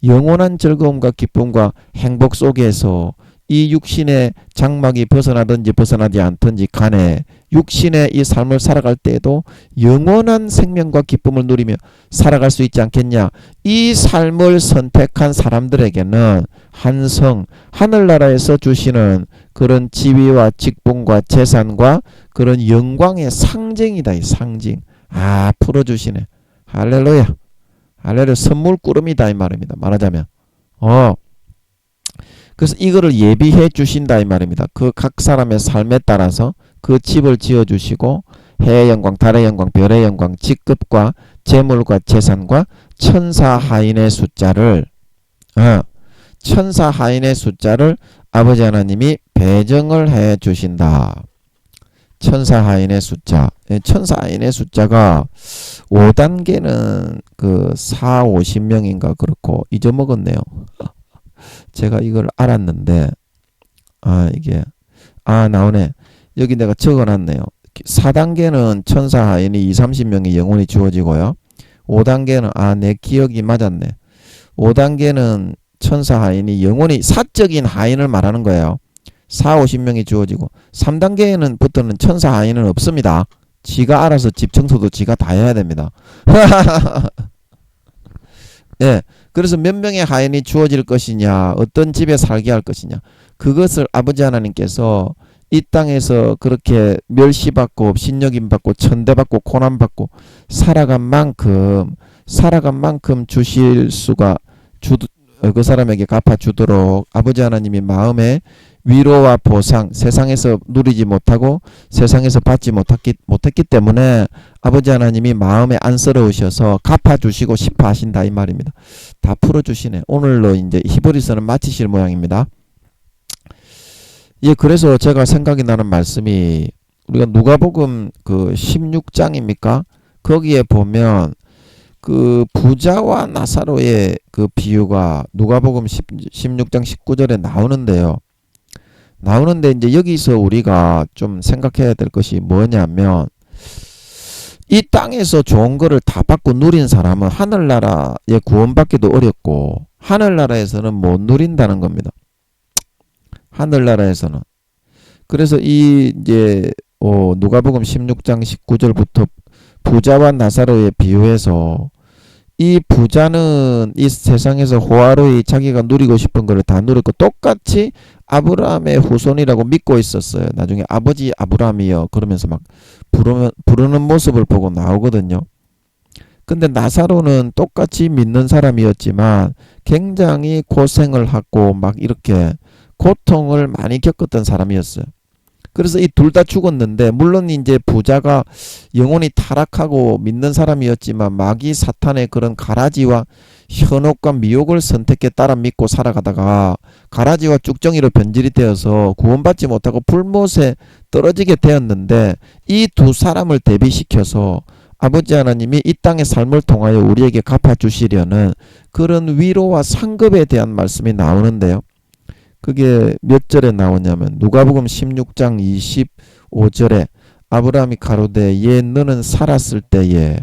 영원한 즐거움과 기쁨과 행복 속에서 이 육신의 장막이 벗어나든지 벗어나지 않든지 간에 육신의 이 삶을 살아갈 때에도 영원한 생명과 기쁨을 누리며 살아갈 수 있지 않겠냐. 이 삶을 선택한 사람들에게는 한성 하늘나라에서 주시는 그런 지위와 직분과 재산과 그런 영광의 상징이다. 이 상징. 풀어주시네. 할렐루야. 할렐루야. 선물 꾸러미다 이 말입니다. 말하자면 그래서 이거를 예비해 주신다 이 말입니다. 그 각 사람의 삶에 따라서 그 집을 지어 주시고 해의 영광, 달의 영광, 별의 영광, 직급과 재물과 재산과 천사 하인의 숫자를 천사 하인의 숫자를 아버지 하나님이 배정을 해 주신다. 천사 하인의 숫자. 천사 하인의 숫자가 5단계는 그 4, 50명인가 그렇고 잊어먹었네요. 제가 이걸 알았는데 이게 나오네. 여기 내가 적어놨네요. 4단계는 천사 하인이 2, 30명이 영혼이 주어지고요. 5단계는 내 기억이 맞았네. 5단계는 천사 하인이 영혼이 사적인 하인을 말하는 거예요. 4, 50명이 주어지고 3단계에는 부터는 천사 하인은 없습니다. 지가 알아서 집 청소도 지가 다 해야 됩니다. 네, 그래서 몇 명의 하인이 주어질 것이냐, 어떤 집에 살게 할 것이냐, 그것을 아버지 하나님께서 이 땅에서 그렇게 멸시받고 신여김받고 천대받고 고난받고 살아간 만큼 주실 수가 그 사람에게 갚아주도록 아버지 하나님이 마음에 위로와 보상, 세상에서 누리지 못하고 세상에서 받지 못했기 때문에 아버지 하나님이 마음에 안쓰러우셔서 갚아주시고 싶어 하신다 이 말입니다. 다 풀어주시네. 오늘로 이제 히브리서는 마치실 모양입니다. 예, 그래서 제가 생각이 나는 말씀이 우리가 누가복음 그 16장입니까? 거기에 보면 그 부자와 나사로의 그 비유가 누가복음 16장 19절에 나오는데요. 나오는데 이제 여기서 우리가 좀 생각해야 될 것이 뭐냐면 이 땅에서 좋은 거를 다 받고 누린 사람은 하늘나라에 구원받기도 어렵고 하늘나라에서는 못 누린다는 겁니다. 하늘나라에서는. 그래서 이제 누가복음 16장 19절부터 부자와 나사로의 비유에서 이 부자는 이 세상에서 호화로이 자기가 누리고 싶은 거를 다 누렸고 똑같이 아브라함의 후손이라고 믿고 있었어요. 나중에 아버지 아브라함이여 그러면서 막 부르는 모습을 보고 나오거든요. 근데 나사로는 똑같이 믿는 사람이었지만 굉장히 고생을 하고 막 이렇게 고통을 많이 겪었던 사람이었어요. 그래서 이 둘 다 죽었는데 물론 이제 부자가 영혼이 타락하고 믿는 사람이었지만 마귀 사탄의 그런 가라지와 현혹과 미혹을 선택해 따라 믿고 살아가다가 가라지와 쭉정이로 변질이 되어서 구원받지 못하고 불못에 떨어지게 되었는데 이 두 사람을 대비시켜서 아버지 하나님이 이 땅의 삶을 통하여 우리에게 갚아주시려는 그런 위로와 상급에 대한 말씀이 나오는데요. 그게 몇 절에 나오냐면 누가복음 16장 25절에 아브라함이 가로되 예 너는 살았을 때에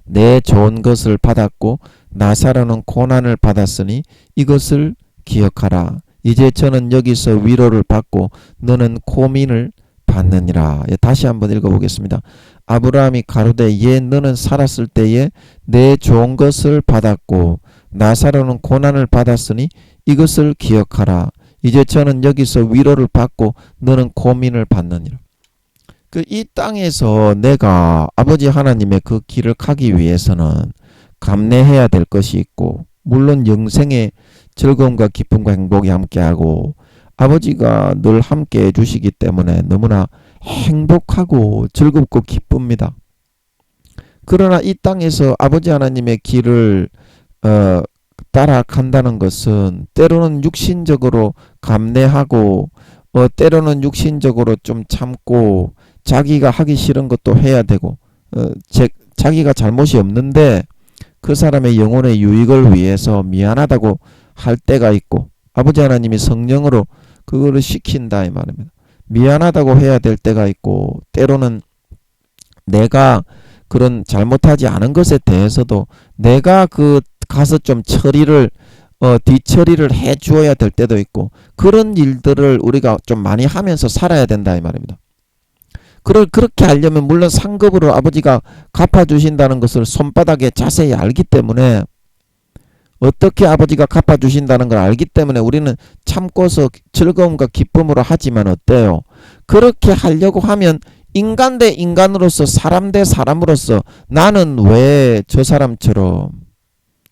내 좋은 것을 받았고 나사로는 고난을 받았으니 이것을 기억하라. 이제 저는 여기서 위로를 받고 너는 고민을 받느니라. 예, 다시 한번 읽어보겠습니다. 아브라함이 가로되 예 너는 살았을 때에 내 좋은 것을 받았고 나사로는 고난을 받았으니 이것을 기억하라. 이제 저는 여기서 위로를 받고 너는 고민을 받느니라. 이 땅에서 내가 아버지 하나님의 그 길을 가기 위해서는 감내해야 될 것이 있고 물론 영생의 즐거움과 기쁨과 행복이 함께하고 아버지가 늘 함께 해주시기 때문에 너무나 행복하고 즐겁고 기쁩니다. 그러나 이 땅에서 아버지 하나님의 길을 따라간다는 것은 때로는 육신적으로 감내하고 때로는 육신적으로 좀 참고 자기가 하기 싫은 것도 해야 되고 자기가 잘못이 없는데 그 사람의 영혼의 유익을 위해서 미안하다고 할 때가 있고 아버지 하나님이 성령으로 그거를 시킨다 이 말입니다. 미안하다고 해야 될 때가 있고 때로는 내가 그런 잘못하지 않은 것에 대해서도 내가 가서 좀 뒤처리를 해 주어야 될 때도 있고 그런 일들을 우리가 좀 많이 하면서 살아야 된다 이 말입니다. 그렇게 하려면 물론 상급으로 아버지가 갚아주신다는 것을 손바닥에 자세히 알기 때문에 어떻게 아버지가 갚아주신다는 걸 알기 때문에 우리는 참고서 즐거움과 기쁨으로 하지만 어때요? 그렇게 하려고 하면 인간 대 인간으로서 사람 대 사람으로서 나는 왜 저 사람처럼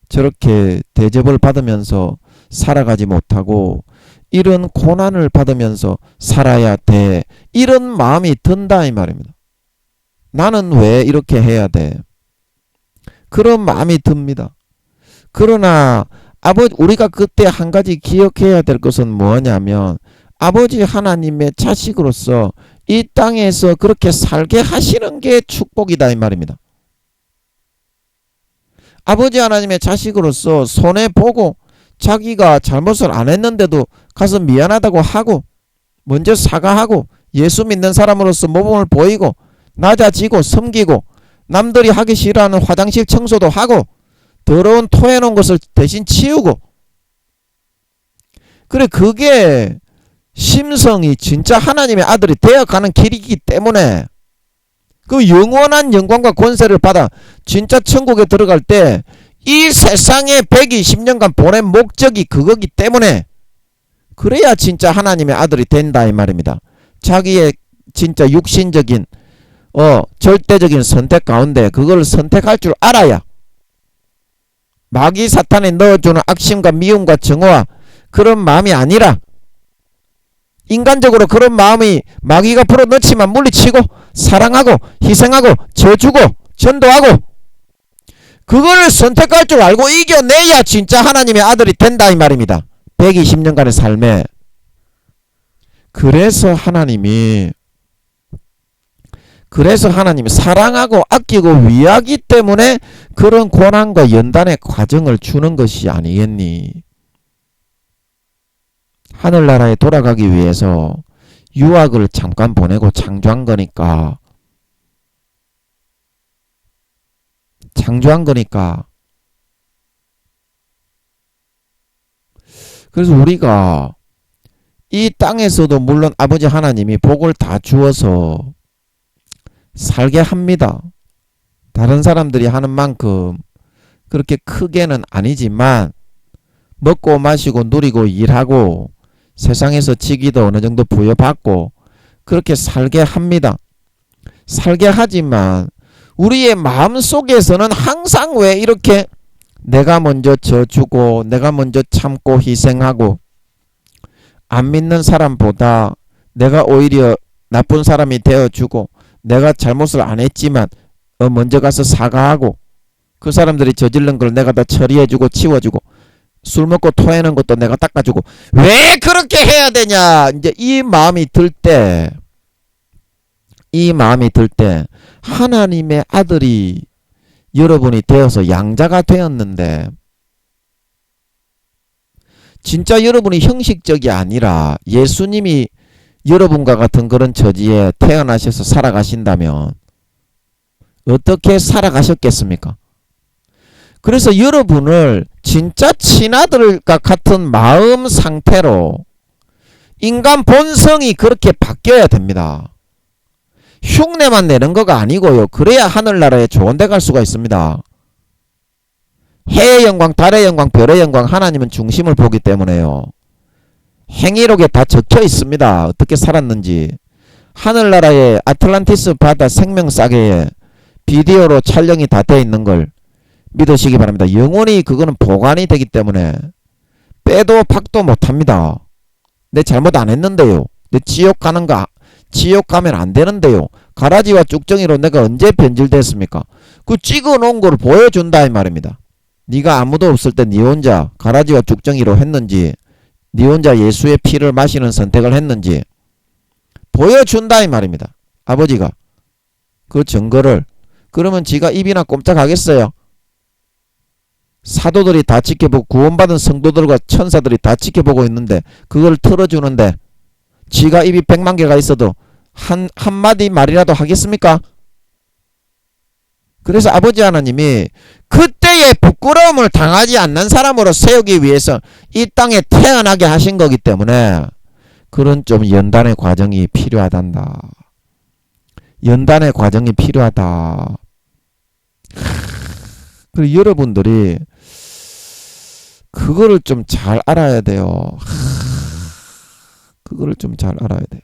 저렇게 대접을 받으면서 살아가지 못하고 이런 고난을 받으면서 살아야 돼. 이런 마음이 든다 이 말입니다. 나는 왜 이렇게 해야 돼? 그런 마음이 듭니다. 그러나 우리가 그때 한 가지 기억해야 될 것은 뭐냐면 아버지 하나님의 자식으로서 이 땅에서 그렇게 살게 하시는 게 축복이다 이 말입니다. 아버지 하나님의 자식으로서 손해보고 자기가 잘못을 안 했는데도 가서 미안하다고 하고 먼저 사과하고 예수 믿는 사람으로서 모범을 보이고 낮아지고 섬기고 남들이 하기 싫어하는 화장실 청소도 하고 더러운 토해놓은 것을 대신 치우고 그래 그게 심성이 진짜 하나님의 아들이 되어가는 길이기 때문에 그 영원한 영광과 권세를 받아 진짜 천국에 들어갈 때 이 세상에 120년간 보낸 목적이 그거기 때문에 그래야 진짜 하나님의 아들이 된다 이 말입니다. 자기의 진짜 육신적인 절대적인 선택 가운데 그걸 선택할 줄 알아야 마귀 사탄에 넣어주는 악심과 미움과 정오와 그런 마음이 아니라 인간적으로 그런 마음이 마귀가 불어넣지만 물리치고 사랑하고 희생하고 져주고 전도하고 그거를 선택할 줄 알고 이겨내야 진짜 하나님의 아들이 된다 이 말입니다. 120년간의 삶에. 그래서 하나님이 사랑하고 아끼고 위하기 때문에 그런 고난과 연단의 과정을 주는 것이 아니겠니? 하늘나라에 돌아가기 위해서 유학을 잠깐 보내고 창조한 거니까. 그래서 우리가 이 땅에서도 물론 아버지 하나님이 복을 다 주어서 살게 합니다. 다른 사람들이 하는 만큼 그렇게 크게는 아니지만 먹고 마시고 누리고 일하고 세상에서 직위도 어느 정도 부여받고 그렇게 살게 합니다. 살게 하지만 우리의 마음속에서는 항상 왜 이렇게 내가 먼저 져주고 내가 먼저 참고 희생하고 안 믿는 사람보다 내가 오히려 나쁜 사람이 되어주고 내가 잘못을 안 했지만 먼저 가서 사과하고 그 사람들이 저지른 걸 내가 다 처리해주고 치워주고 술 먹고 토해는 것도 내가 닦아주고 왜 그렇게 해야 되냐 이제 이 마음이 들 때 하나님의 아들이 여러분이 되어서 양자가 되었는데 진짜 여러분이 형식적이 아니라 예수님이 여러분과 같은 그런 처지에 태어나셔서 살아가신다면 어떻게 살아가셨겠습니까? 그래서 여러분을 진짜 친아들과 같은 마음 상태로 인간 본성이 그렇게 바뀌어야 됩니다. 흉내만 내는 거가 아니고요. 그래야 하늘나라에 좋은 데 갈 수가 있습니다. 해의 영광, 달의 영광, 별의 영광 하나님은 중심을 보기 때문에요. 행위록에 다 적혀 있습니다. 어떻게 살았는지. 하늘나라의 아틀란티스 바다 생명싸개에 비디오로 촬영이 다 되어 있는 걸 믿으시기 바랍니다. 영원히 그거는 보관이 되기 때문에 빼도 박도 못합니다. 내 잘못 안 했는데요. 내 지옥 가면 안 되는데요. 가라지와 쭉정이로 내가 언제 변질됐습니까? 그 찍어놓은 걸 보여준다 이 말입니다. 네가 아무도 없을 때 네 혼자 가라지와 쭉정이로 했는지 네 혼자 예수의 피를 마시는 선택을 했는지 보여준다 이 말입니다. 아버지가 그 증거를. 그러면 지가 입이나 꼼짝하겠어요? 사도들이 다 지켜보고 구원받은 성도들과 천사들이 다 지켜보고 있는데 그걸 틀어주는데 지가 입이 100만 개가 있어도 한마디 말이라도 하겠습니까? 그래서 아버지 하나님이 그때의 부끄러움을 당하지 않는 사람으로 세우기 위해서 이 땅에 태어나게 하신 거기 때문에 그런 좀 연단의 과정이 필요하단다. 연단의 과정이 필요하다. 그리고 여러분들이 그거를 좀 잘 알아야 돼요. 그거를 좀 잘 알아야 돼요.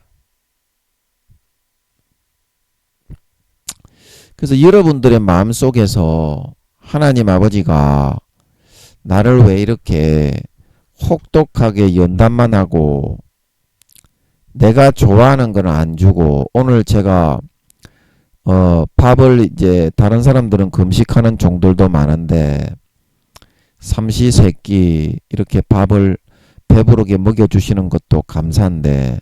그래서 여러분들의 마음속에서 하나님 아버지가 나를 왜 이렇게 혹독하게 연단만 하고 내가 좋아하는 건 안 주고 오늘 제가 밥을 이제 다른 사람들은 금식하는 종들도 많은데 삼시세끼 이렇게 밥을 배부르게 먹여주시는 것도 감사한데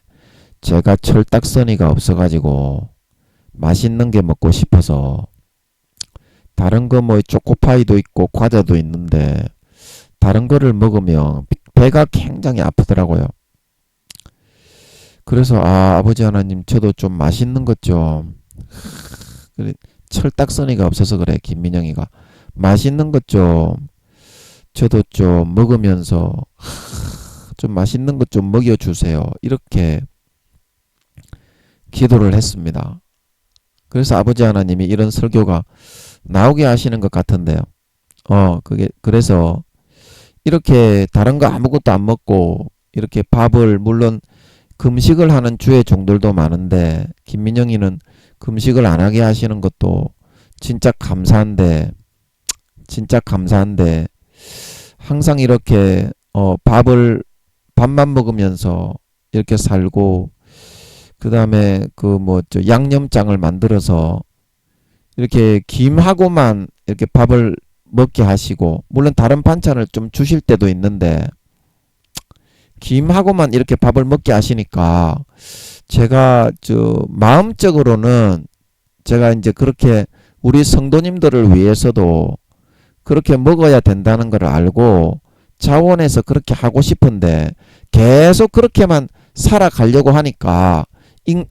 제가 철딱서니가 없어가지고 맛있는 게 먹고 싶어서 다른 거 뭐 초코파이도 있고 과자도 있는데 다른 거를 먹으면 배가 굉장히 아프더라고요. 그래서 아버지 하나님 저도 좀 맛있는 것 좀 철딱서니가 없어서 그래. 김민영이가 맛있는 것 좀 저도 좀 먹으면서 좀 맛있는 것 좀 먹여주세요. 이렇게 기도를 했습니다. 그래서 아버지 하나님이 이런 설교가 나오게 하시는 것 같은데요. 그래서 이렇게 다른 거 아무것도 안 먹고 이렇게 밥을 물론 금식을 하는 주의 종들도 많은데 김민영이는 금식을 안 하게 하시는 것도 진짜 감사한데 항상 이렇게 밥만 먹으면서 이렇게 살고 그 다음에 양념장을 만들어서 이렇게 김하고만 이렇게 밥을 먹게 하시고 물론 다른 반찬을 좀 주실 때도 있는데 김하고만 이렇게 밥을 먹게 하시니까 제가 마음적으로는 제가 이제 그렇게 우리 성도님들을 위해서도 그렇게 먹어야 된다는 걸 알고 자원해서 그렇게 하고 싶은데 계속 그렇게만 살아가려고 하니까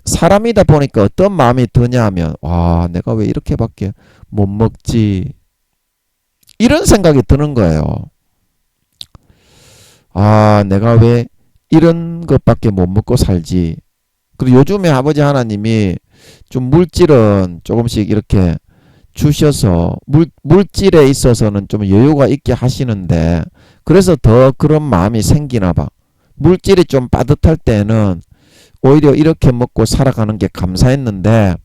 사람이다 보니까 어떤 마음이 드냐 하면 와 내가 왜 이렇게밖에 못 먹지 이런 생각이 드는 거예요. 내가 왜 이런 것밖에 못 먹고 살지. 그리고 요즘에 아버지 하나님이 좀 물질은 조금씩 이렇게 주셔서 물질에 있어서는 좀 여유가 있게 하시는데 그래서 더 그런 마음이 생기나 봐. 물질이 좀 빠듯할 때는 오히려 이렇게 먹고 살아가는 게 감사했는데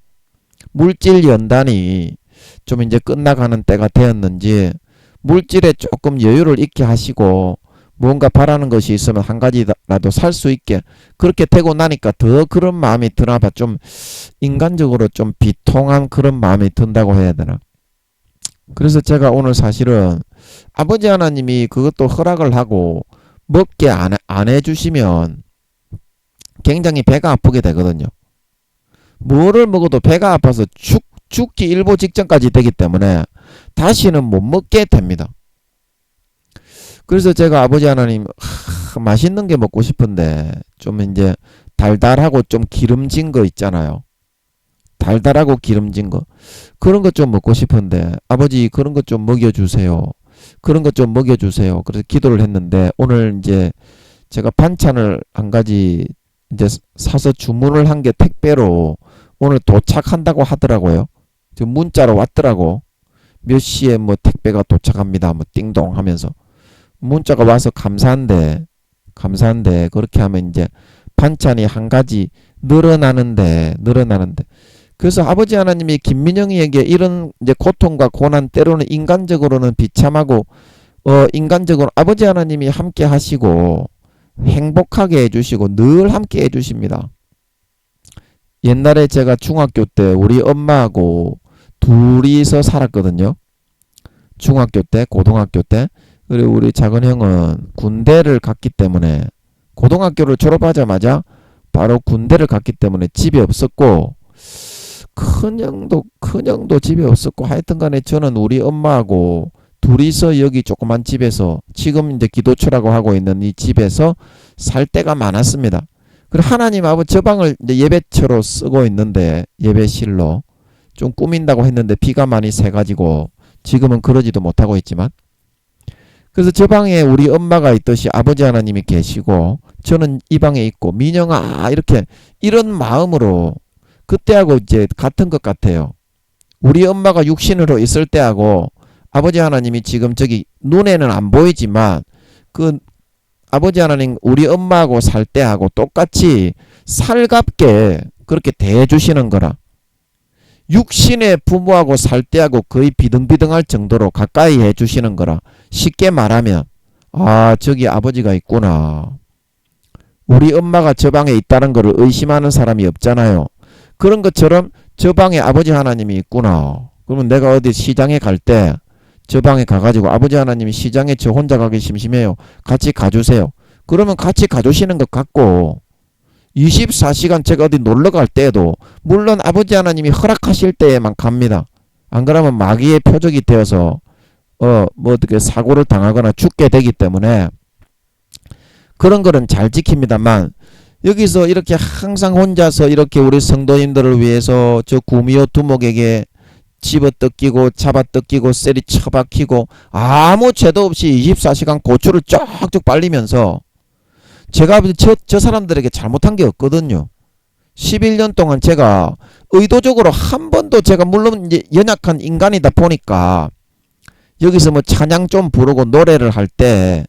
물질 연단이 좀 이제 끝나가는 때가 되었는지 물질에 조금 여유를 있게 하시고 뭔가 바라는 것이 있으면 한 가지라도 살 수 있게 그렇게 되고 나니까 더 그런 마음이 드나 봐. 좀 인간적으로 좀 비통한 그런 마음이 든다고 해야 되나. 그래서 제가 오늘 사실은 아버지 하나님이 그것도 허락을 하고 먹게 안 해주시면 굉장히 배가 아프게 되거든요. 뭐를 먹어도 배가 아파서 죽기 일보 직전까지 되기 때문에 다시는 못 먹게 됩니다. 그래서 제가 아버지 하나님 맛있는 게 먹고 싶은데 좀 이제 달달하고 좀 기름진 거 있잖아요. 달달하고 기름진 거 그런 것 좀 먹고 싶은데 아버지 그런 것 좀 먹여주세요. 그런 것 좀 먹여주세요. 그래서 기도를 했는데 오늘 이제 제가 반찬을 한 가지 이제 사서 주문을 한 게 택배로 오늘 도착한다고 하더라고요. 지금 문자로 왔더라고. 몇 시에 뭐 택배가 도착합니다. 뭐 띵동 하면서 문자가 와서 감사한데 그렇게 하면 이제 반찬이 한 가지 늘어나는데 그래서 아버지 하나님이 김민영이에게 이런 이제 고통과 고난 때로는 인간적으로는 비참하고 인간적으로 아버지 하나님이 함께 하시고 행복하게 해주시고 늘 함께 해주십니다. 옛날에 제가 중학교 때 우리 엄마하고 둘이서 살았거든요. 중학교 때 고등학교 때 그리고 우리 작은 형은 군대를 갔기 때문에 고등학교를 졸업하자마자 바로 군대를 갔기 때문에 집에 없었고 큰형도 집에 없었고 하여튼간에 저는 우리 엄마하고 둘이서 여기 조그만 집에서 지금 이제 기도처라고 하고 있는 이 집에서 살 때가 많았습니다. 그리고 하나님 아버지 저 방을 이제 예배처로 쓰고 있는데 예배실로 좀 꾸민다고 했는데 비가 많이 새가지고 지금은 그러지도 못하고 있지만 그래서 저 방에 우리 엄마가 있듯이 아버지 하나님이 계시고 저는 이 방에 있고 민영아 이렇게 이런 마음으로 그때하고 이제 같은 것 같아요. 우리 엄마가 육신으로 있을 때하고 아버지 하나님이 지금 저기 눈에는 안 보이지만 그 아버지 하나님 우리 엄마하고 살 때하고 똑같이 살갑게 그렇게 대해주시는 거라. 육신의 부모하고 살 때하고 거의 비등비등할 정도로 가까이 해주시는 거라. 쉽게 말하면 아, 저기 아버지가 있구나. 우리 엄마가 저 방에 있다는 것을 의심하는 사람이 없잖아요. 그런 것처럼 저 방에 아버지 하나님이 있구나. 그러면 내가 어디 시장에 갈 때 저 방에 가가지고 아버지 하나님이 시장에 저 혼자 가기 심심해요. 같이 가주세요. 그러면 같이 가주시는 것 같고 24시간 제가 어디 놀러 갈 때에도 물론 아버지 하나님이 허락하실 때에만 갑니다. 안 그러면 마귀의 표적이 되어서 뭐 어떻게 사고를 당하거나 죽게 되기 때문에 그런 거는 잘 지킵니다만 여기서 이렇게 항상 혼자서 이렇게 우리 성도님들을 위해서 저 구미호 두목에게 집어뜯기고 잡아뜯기고 셀이 처박히고 아무 죄도 없이 24시간 고추를 쫙쫙 빨리면서 제가 저 사람들에게 잘못한 게 없거든요. 11년 동안 제가 의도적으로 한 번도 제가 물론 이제 연약한 인간이다 보니까 여기서 뭐 찬양 좀 부르고 노래를 할 때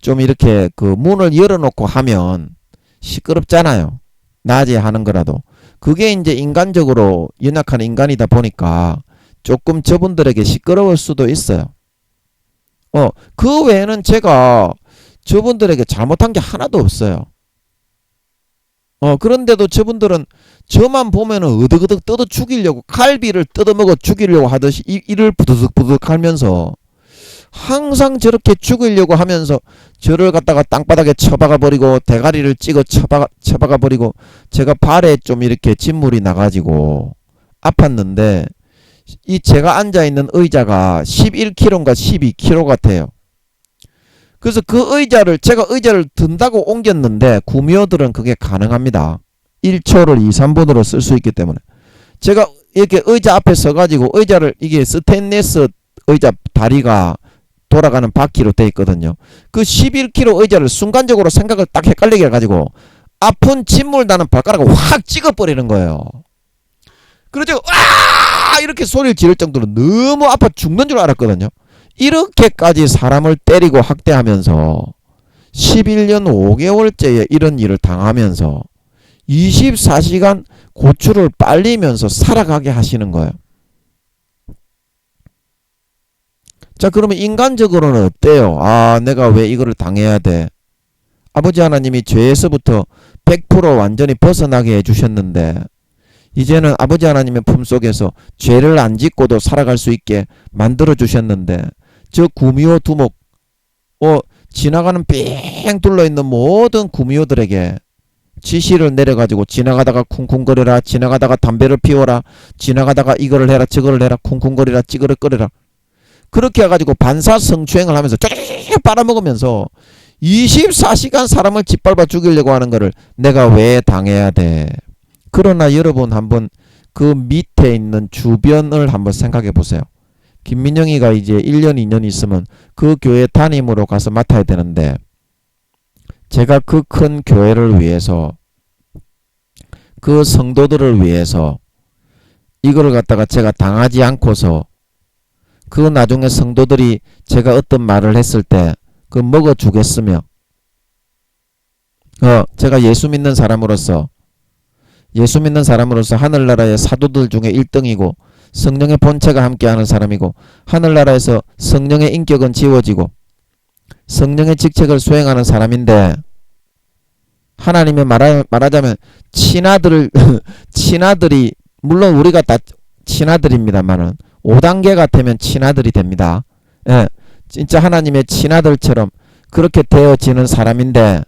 좀 이렇게 그 문을 열어놓고 하면 시끄럽잖아요. 낮에 하는 거라도. 그게 이제 인간적으로 연약한 인간이다 보니까 조금 저분들에게 시끄러울 수도 있어요. 그 외에는 제가 저분들에게 잘못한 게 하나도 없어요. 그런데도 저분들은 저만 보면은 으득으득 뜯어 죽이려고 갈비를 뜯어먹어 죽이려고 하듯이 이를 부드득부드득 하면서 항상 저렇게 죽이려고 하면서 저를 갖다가 땅바닥에 쳐박아 버리고 대가리를 찍어 쳐박아 버리고 제가 발에 좀 이렇게 진물이 나가지고 아팠는데 이 제가 앉아있는 의자가 11kg인가 12kg 같아요. 그래서 그 의자를 제가 의자를 든다고 옮겼는데 구미호들은 그게 가능합니다. 1초를 2, 3분으로 쓸 수 있기 때문에 제가 이렇게 의자 앞에 서가지고 의자를 이게 스테인리스 의자 다리가 돌아가는 바퀴로 돼 있거든요. 그 11kg 의자를 순간적으로 생각을 딱 헷갈리게 해가지고 아픈 진물 나는 발가락을 확 찍어버리는 거예요. 그러죠. 아 이렇게 소리를 지를 정도로 너무 아파 죽는 줄 알았거든요. 이렇게까지 사람을 때리고 학대하면서 11년 5개월째에 이런 일을 당하면서 24시간 고추를 빨리면서 살아가게 하시는 거예요. 자, 그러면 인간적으로는 어때요? 아, 내가 왜 이거를 당해야 돼? 아버지 하나님이 죄에서부터 100% 완전히 벗어나게 해주셨는데 이제는 아버지 하나님의 품속에서 죄를 안 짓고도 살아갈 수 있게 만들어 주셨는데 저 구미호 두목 지나가는 삥 둘러있는 모든 구미호들에게 지시를 내려가지고 지나가다가 쿵쿵거려라, 지나가다가 담배를 피워라, 지나가다가 이거를 해라 저거를 해라, 쿵쿵거리라 찌그러거려라, 그렇게 해가지고 반사성추행을 하면서 쪼쪼쪼 빨아먹으면서 24시간 사람을 짓밟아 죽이려고 하는 거를 내가 왜 당해야 돼? 그러나 여러분 한번 그 밑에 있는 주변을 한번 생각해 보세요. 김민영이가 이제 1년 2년 있으면 그 교회 담임으로 가서 맡아야 되는데 제가 그 큰 교회를 위해서 그 성도들을 위해서 이거를 갖다가 제가 당하지 않고서 그 나중에 성도들이 제가 어떤 말을 했을 때 그 먹어주겠으며 제가 예수 믿는 사람으로서 하늘나라의 사도들 중에 1등이고 성령의 본체가 함께하는 사람이고 하늘나라에서 성령의 인격은 지워지고 성령의 직책을 수행하는 사람인데 하나님의 말하자면 친아들이 물론 우리가 다 친아들입니다만은 5단계 같으면 친아들이 됩니다. 예, 진짜 하나님의 친아들처럼 그렇게 되어지는 사람인데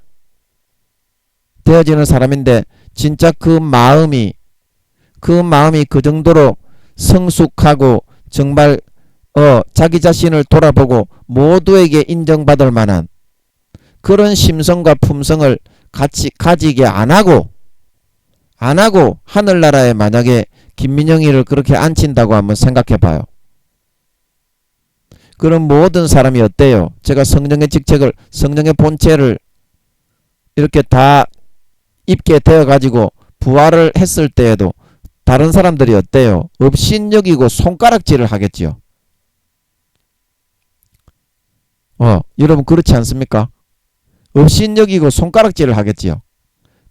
진짜 그 마음이 그 정도로 성숙하고 정말 자기 자신을 돌아보고 모두에게 인정받을 만한 그런 심성과 품성을 같이 가지게 안 하고 하늘나라에 만약에 김민영이를 그렇게 앉힌다고 한번 생각해 봐요. 그럼 모든 사람이 어때요? 제가 성령의 직책을 성령의 본체를 이렇게 다 입게 되어 가지고 부활을 했을 때에도 다른 사람들이 어때요? 업신여기고 손가락질을 하겠지요. 여러분 그렇지 않습니까? 업신여기고 손가락질을 하겠지요.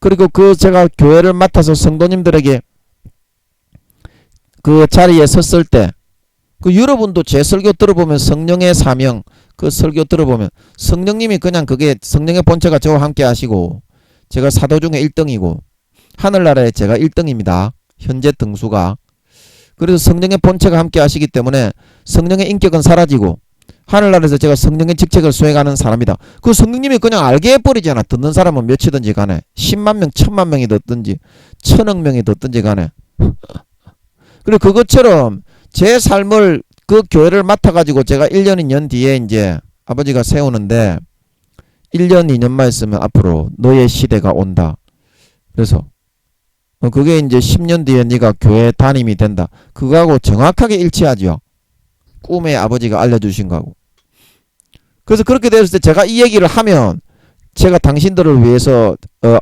그리고 제가 교회를 맡아서 성도님들에게 그 자리에 섰을 때 여러분도 제 설교 들어보면 성령의 사명 그 설교 들어보면 성령님이 그냥 그게 성령의 본체가 저와 함께 하시고 제가 사도 중에 1등이고 하늘나라에 제가 1등입니다. 현재 등수가. 그래서 성령의 본체가 함께 하시기 때문에 성령의 인격은 사라지고 하늘나라에서 제가 성령의 직책을 수행하는 사람이다. 그 성령님이 그냥 알게 해버리잖아. 듣는 사람은 몇이든지 간에 10만 명, 1000만 명이 듣든지 1000억 명이 듣든지 간에. 그리고 그것처럼 제 삶을 그 교회를 맡아가지고 제가 1년, 2년 뒤에 이제 아버지가 세우는데 1년, 2년만 있으면 앞으로 너의 시대가 온다. 그래서 그게 이제 10년 뒤에 네가 교회 담임이 된다. 그거하고 정확하게 일치하죠. 꿈에 아버지가 알려주신 거하고. 그래서 그렇게 됐을 때 제가 이 얘기를 하면 제가 당신들을 위해서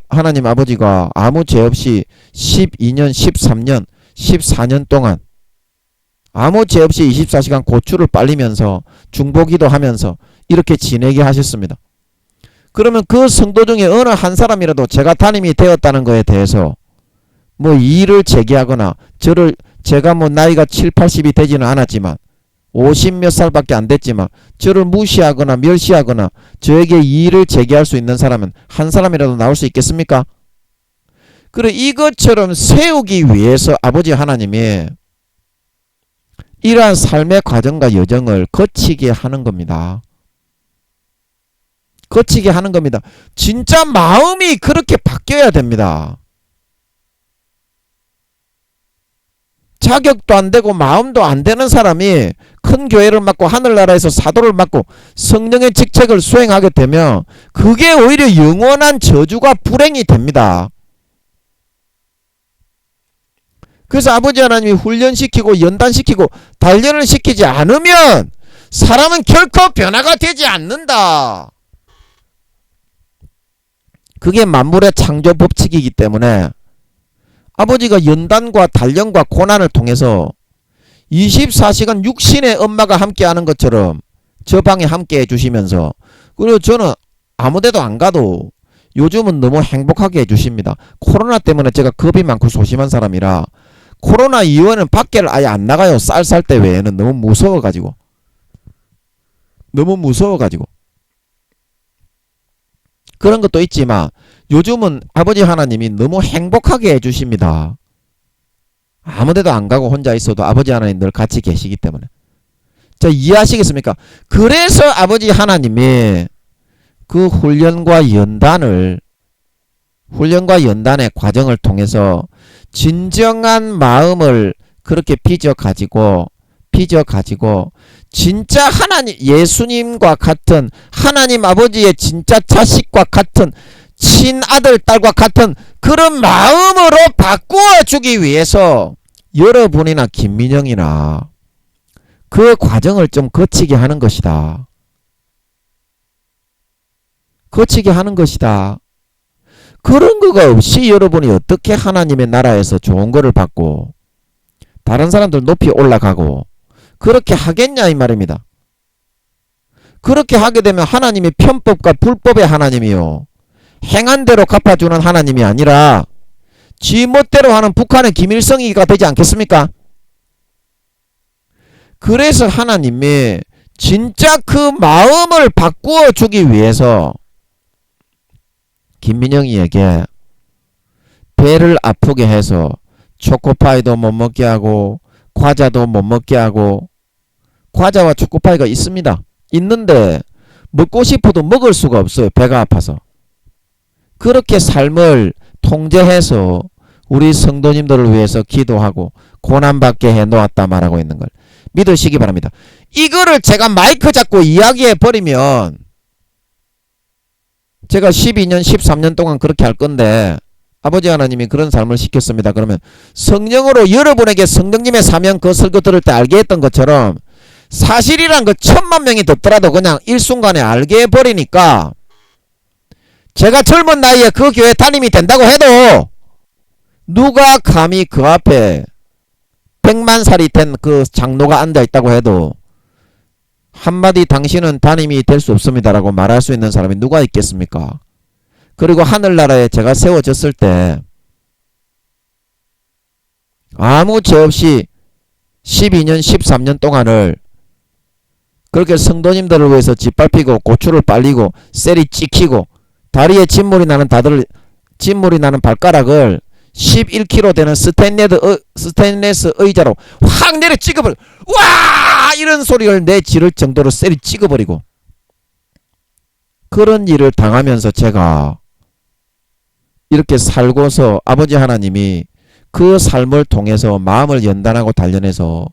하나님 아버지가 아무 죄 없이 12년, 13년, 14년 동안 아무 죄 없이 24시간 고추를 빨리면서 중보기도 하면서 이렇게 지내게 하셨습니다. 그러면 그 성도 중에 어느 한 사람이라도 제가 담임이 되었다는 거에 대해서 뭐 이의를 제기하거나 제가 뭐 나이가 7, 80이 되지는 않았지만 50 몇 살밖에 안 됐지만 저를 무시하거나 멸시하거나 저에게 이의를 제기할 수 있는 사람은 한 사람이라도 나올 수 있겠습니까? 그래 이것처럼 세우기 위해서 아버지 하나님이 이러한 삶의 과정과 여정을 거치게 하는 겁니다. 거치게 하는 겁니다. 진짜 마음이 그렇게 바뀌어야 됩니다. 자격도 안 되고 마음도 안 되는 사람이 큰 교회를 맡고 하늘나라에서 사도를 맡고 성령의 직책을 수행하게 되면 그게 오히려 영원한 저주가 불행이 됩니다. 그래서 아버지 하나님이 훈련시키고 연단시키고 단련을 시키지 않으면 사람은 결코 변화가 되지 않는다. 그게 만물의 창조 법칙이기 때문에 아버지가 연단과 단련과 고난을 통해서 24시간 육신의 엄마가 함께하는 것처럼 저 방에 함께해 주시면서 그리고 저는 아무데도 안 가도 요즘은 너무 행복하게 해주십니다. 코로나 때문에 제가 겁이 많고 소심한 사람이라 코로나 이후에는 밖에를 아예 안 나가요. 쌀 살 때 외에는 너무 무서워가지고 그런 것도 있지만 요즘은 아버지 하나님이 너무 행복하게 해주십니다. 아무데도 안 가고 혼자 있어도 아버지 하나님 늘 같이 계시기 때문에. 자, 이해하시겠습니까? 그래서 아버지 하나님이 그 훈련과 연단의 과정을 통해서 진정한 마음을 그렇게 빚어가지고 진짜 하나님 예수님과 같은 하나님 아버지의 진짜 자식과 같은 친아들 딸과 같은 그런 마음으로 바꾸어 주기 위해서 여러분이나 김민영이나 그 과정을 좀 거치게 하는 것이다. 그런 거가 없이 여러분이 어떻게 하나님의 나라에서 좋은 거를 받고 다른 사람들 높이 올라가고 그렇게 하겠냐 이 말입니다. 그렇게 하게 되면 하나님이 편법과 불법의 하나님이요. 행한 대로 갚아주는 하나님이 아니라 지 멋대로 하는 북한의 김일성이가 되지 않겠습니까? 그래서 하나님이 진짜 그 마음을 바꾸어 주기 위해서 김민영이에게 배를 아프게 해서 초코파이도 못 먹게 하고 과자도 못 먹게 하고 과자와 초코파이가 있습니다. 있는데 먹고 싶어도 먹을 수가 없어요. 배가 아파서. 그렇게 삶을 통제해서 우리 성도님들을 위해서 기도하고 고난받게 해놓았다 말하고 있는 걸 믿으시기 바랍니다. 이거를 제가 마이크 잡고 이야기해 버리면 제가 12년 13년 동안 그렇게 할 건데 아버지 하나님이 그런 삶을 시켰습니다. 그러면 성령으로 여러분에게 성령님의 사명 그 설교 들을 때 알게 했던 것처럼 사실이란 그 1000만 명이 듣더라도 그냥 일순간에 알게 해버리니까 제가 젊은 나이에 그 교회 담임이 된다고 해도 누가 감히 그 앞에 100만 살이 된 그 장로가 앉아있다고 해도 한마디 당신은 담임이 될 수 없습니다라고 말할 수 있는 사람이 누가 있겠습니까? 그리고 하늘나라에 제가 세워졌을 때 아무 죄 없이 12년 13년 동안을 그렇게 성도님들을 위해서 짓밟히고 고추를 빨리고 셀이 찍히고 다리에 진물이 나는 발가락을 11kg 되는 스테인레스 의자로 확 내려 찍어버려. 와! 이런 소리를 내 지를 정도로 셀이 찍어버리고, 그런 일을 당하면서 제가 이렇게 살고서 아버지 하나님이 그 삶을 통해서 마음을 연단하고 단련해서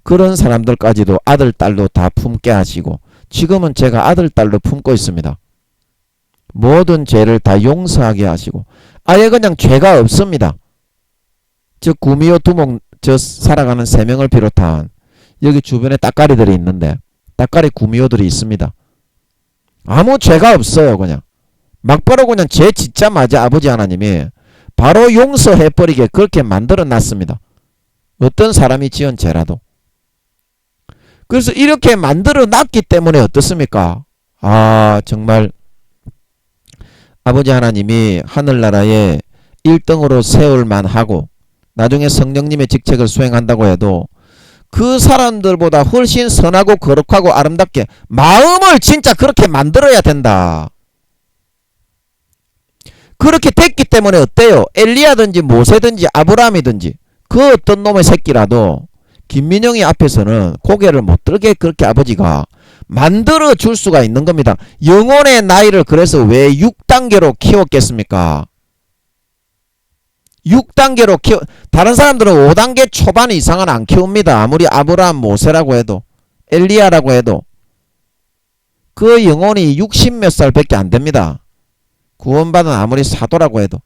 그런 사람들까지도 아들, 딸도 다 품게 하시고, 지금은 제가 아들, 딸도 품고 있습니다. 모든 죄를 다 용서하게 하시고, 아예 그냥 죄가 없습니다. 저 구미호 두목 저 살아가는 3명을 비롯한 여기 주변에 따까리들이 있는데, 따까리 구미호들이 있습니다. 아무 죄가 없어요. 그냥 막바로 그냥 죄 짓자마자 아버지 하나님이 바로 용서해버리게 그렇게 만들어 놨습니다. 어떤 사람이 지은 죄라도. 그래서 이렇게 만들어 놨기 때문에 어떻습니까? 정말 아버지 하나님이 하늘나라에 1등으로 세울 만하고 나중에 성령님의 직책을 수행한다고 해도 그 사람들보다 훨씬 선하고 거룩하고 아름답게 마음을 진짜 그렇게 만들어야 된다. 그렇게 됐기 때문에 어때요? 엘리야든지 모세든지 아브라함이든지 그 어떤 놈의 새끼라도 김민영이 앞에서는 고개를 못 들게 그렇게 아버지가 만들어 줄 수가 있는 겁니다. 영혼의 나이를 그래서 왜 6단계로 키웠겠습니까? 6단계로 다른 사람들은 5단계 초반 이상은 안 키웁니다. 아무리 아브라함 모세라고 해도 엘리야라고 해도 그 영혼이 60몇 살밖에 안 됩니다. 구원받은 아무리 사도라고 해도.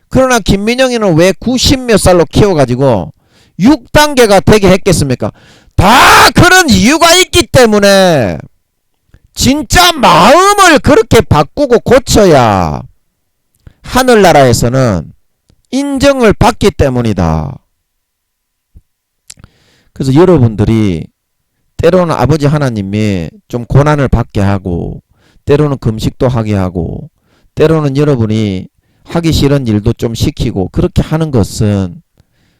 그러나 김민영이는 왜 90몇 살로 키워가지고 6단계가 되게 했겠습니까? 다 그런 이유가 있기 때문에 진짜 마음을 그렇게 바꾸고 고쳐야 하늘나라에서는 인정을 받기 때문이다. 그래서 여러분들이 때로는 아버지 하나님이 좀 고난을 받게 하고 때로는 금식도 하게 하고 때로는 여러분이 하기 싫은 일도 좀 시키고 그렇게 하는 것은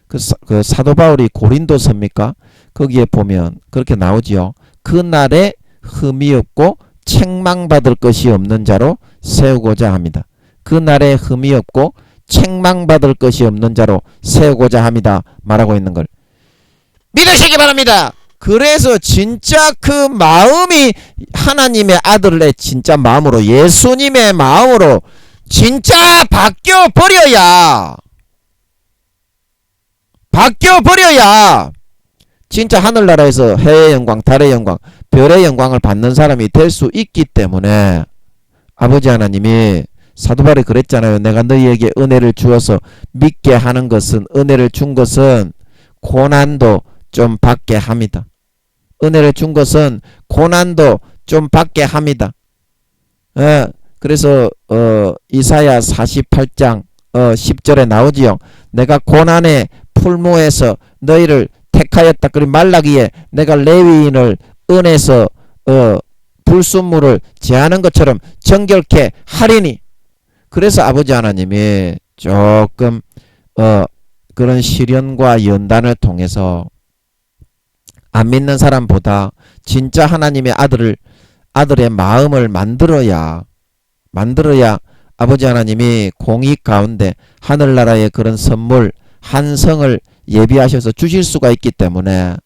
그 사도 바울이 고린도서입니까? 거기에 보면 그렇게 나오지요. 그날에 흠이 없고 책망받을 것이 없는 자로 세우고자 합니다. 그날에 흠이 없고 책망받을 것이 없는 자로 세우고자 합니다. 말하고 있는 걸 믿으시기 바랍니다. 그래서 진짜 그 마음이 하나님의 아들의 진짜 마음으로 예수님의 마음으로 진짜 바뀌어버려야 진짜 하늘나라에서 해의 영광, 달의 영광, 별의 영광을 받는 사람이 될 수 있기 때문에 아버지 하나님이 사도바울이 그랬잖아요. 내가 너희에게 은혜를 주어서 믿게 하는 것은 은혜를 준 것은 고난도 좀 받게 합니다. 은혜를 준 것은 고난도 좀 받게 합니다. 그래서 이사야 48장 10절에 나오지요. 내가 고난의 풀무에서 너희를 택하였다. 그리고 말라기에 내가 레위인을 은에서 불순물을 제하는 것처럼 정결케 하리니. 그래서 아버지 하나님이 조금 그런 시련과 연단을 통해서 안 믿는 사람보다 진짜 하나님의 아들의 마음을 만들어야 아버지 하나님이 공의 가운데 하늘나라의 그런 선물 한 성을 예비하셔서 주실 수가 있기 때문에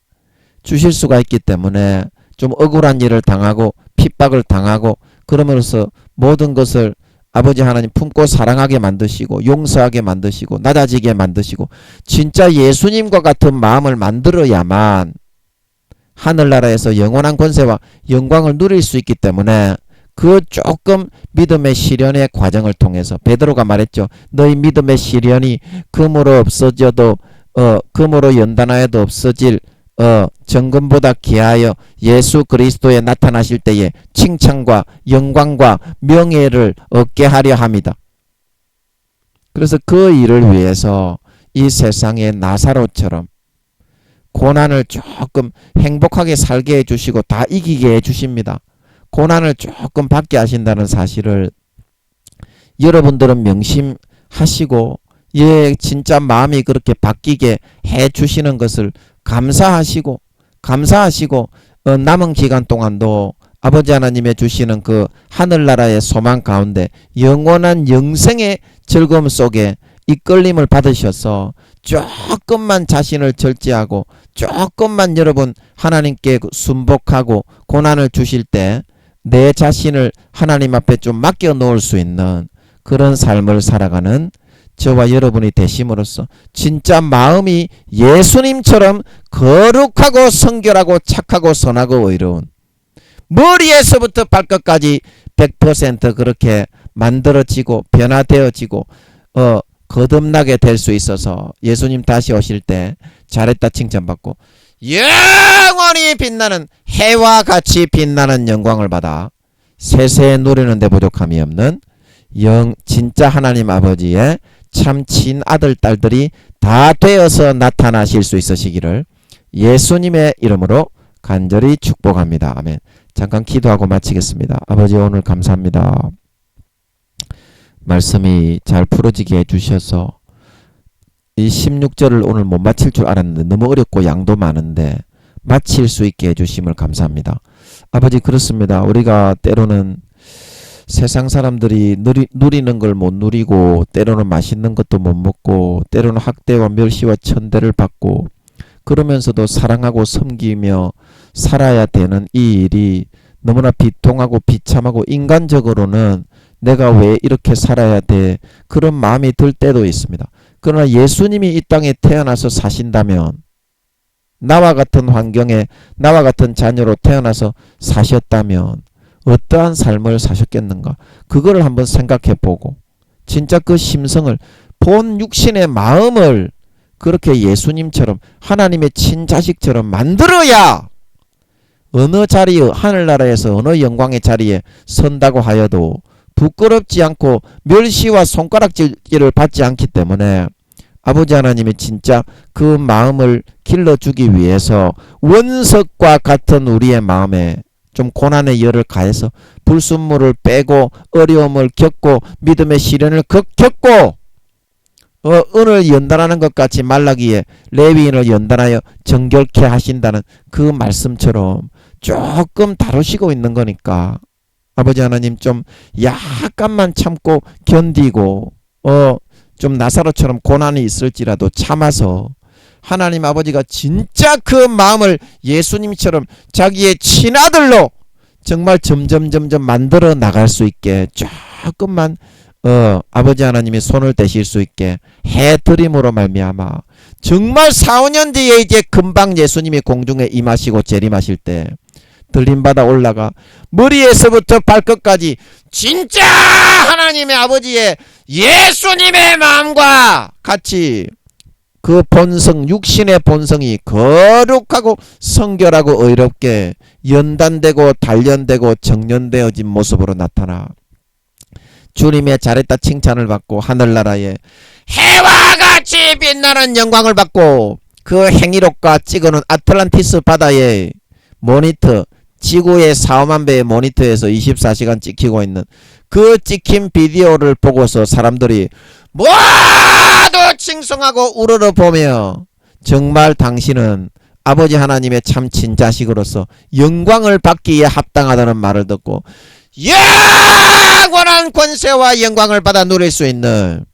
좀 억울한 일을 당하고 핍박을 당하고 그러면서 모든 것을 아버지 하나님 품고 사랑하게 만드시고 용서하게 만드시고 낮아지게 만드시고 진짜 예수님과 같은 마음을 만들어야만 하늘나라에서 영원한 권세와 영광을 누릴 수 있기 때문에 그 조금 믿음의 시련의 과정을 통해서 베드로가 말했죠. 너희 믿음의 시련이 금으로 없어져도 금으로 연단하여도 없어질 정금보다 귀하여 예수 그리스도에 나타나실 때에 칭찬과 영광과 명예를 얻게 하려 합니다. 그래서 그 일을 위해서 이 세상의 나사로처럼 고난을 조금 행복하게 살게 해주시고 다 이기게 해주십니다. 고난을 조금 받게 하신다는 사실을 여러분들은 명심하시고 진짜 마음이 그렇게 바뀌게 해주시는 것을 감사하시고 남은 기간 동안도 아버지 하나님의 주시는 그 하늘나라의 소망 가운데 영원한 영생의 즐거움 속에 이끌림을 받으셔서 조금만 자신을 절제하고 조금만 여러분 하나님께 순복하고 고난을 주실 때 내 자신을 하나님 앞에 좀 맡겨 놓을 수 있는 그런 삶을 살아가는 저와 여러분이 되심으로써 진짜 마음이 예수님처럼 거룩하고 성결하고 착하고 선하고 의로운 머리에서부터 발끝까지 100% 그렇게 만들어지고 변화되어지고 거듭나게 될 수 있어서 예수님 다시 오실 때 잘했다 칭찬받고 영원히 빛나는 해와 같이 빛나는 영광을 받아 세세에 누리는 데 부족함이 없는 진짜 하나님 아버지의 참 친아들 딸들이 다 되어서 나타나실 수 있으시기를 예수님의 이름으로 간절히 축복합니다. 아멘. 잠깐 기도하고 마치겠습니다. 아버지 오늘 감사합니다. 말씀이 잘 풀어지게 해주셔서 이 16절을 오늘 못 마칠 줄 알았는데 너무 어렵고 양도 많은데 마칠 수 있게 해주심을 감사합니다. 아버지 그렇습니다. 우리가 때로는 세상 사람들이 누리는 걸 못 누리고 때로는 맛있는 것도 못 먹고 때로는 학대와 멸시와 천대를 받고 그러면서도 사랑하고 섬기며 살아야 되는 이 일이 너무나 비통하고 비참하고 인간적으로는 내가 왜 이렇게 살아야 돼 그런 마음이 들 때도 있습니다. 그러나 예수님이 이 땅에 태어나서 사신다면 나와 같은 환경에 나와 같은 자녀로 태어나서 사셨다면 어떠한 삶을 사셨겠는가 그거를 한번 생각해보고 진짜 그 심성을 본 육신의 마음을 그렇게 예수님처럼 하나님의 친자식처럼 만들어야 어느 자리에 하늘나라에서 어느 영광의 자리에 선다고 하여도 부끄럽지 않고 멸시와 손가락질을 받지 않기 때문에 아버지 하나님이 진짜 그 마음을 길러주기 위해서 원석과 같은 우리의 마음에 좀 고난의 열을 가해서 불순물을 빼고 어려움을 겪고 믿음의 시련을 겪고 은을 연단하는 것 같이 말라기에 레위인을 연단하여 정결케 하신다는 그 말씀처럼 조금 다루시고 있는 거니까 아버지 하나님 좀 약간만 참고 견디고 좀 나사로처럼 고난이 있을지라도 참아서 하나님 아버지가 진짜 그 마음을 예수님처럼 자기의 친아들로 정말 점점 만들어 나갈 수 있게 조금만 아버지 하나님이 손을 대실 수 있게 해드림으로 말미암아 정말 4, 5년 뒤에 이제 금방 예수님이 공중에 임하시고 재림하실 때 들림받아 올라가 머리에서부터 발끝까지 진짜 하나님의 아버지의 예수님의 마음과 같이 그 본성 육신의 본성이 거룩하고 성결하고 의롭게 연단되고 단련되고 정련되어진 모습으로 나타나 주님의 잘했다 칭찬을 받고 하늘나라에 해와 같이 빛나는 영광을 받고 그 행이록과 찍어놓은 아틀란티스 바다의 모니터 지구의 4만 배의 모니터에서 24시간 찍히고 있는 그 찍힌 비디오를 보고서 사람들이 모두 칭송하고 우러러보며 정말 당신은 아버지 하나님의 참 친자식으로서 영광을 받기에 합당하다는 말을 듣고 영원한 권세와 영광을 받아 누릴 수 있는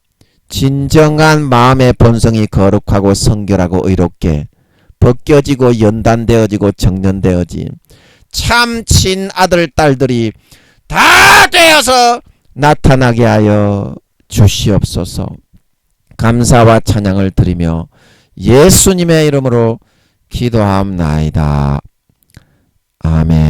진정한 마음의 본성이 거룩하고 성결하고 의롭게 벗겨지고 연단되어지고 정련되어진 참 친아들 딸들이 다 되어서 나타나게 하여 주시옵소서. 감사와 찬양을 드리며 예수님의 이름으로 기도하옵나이다. 아멘.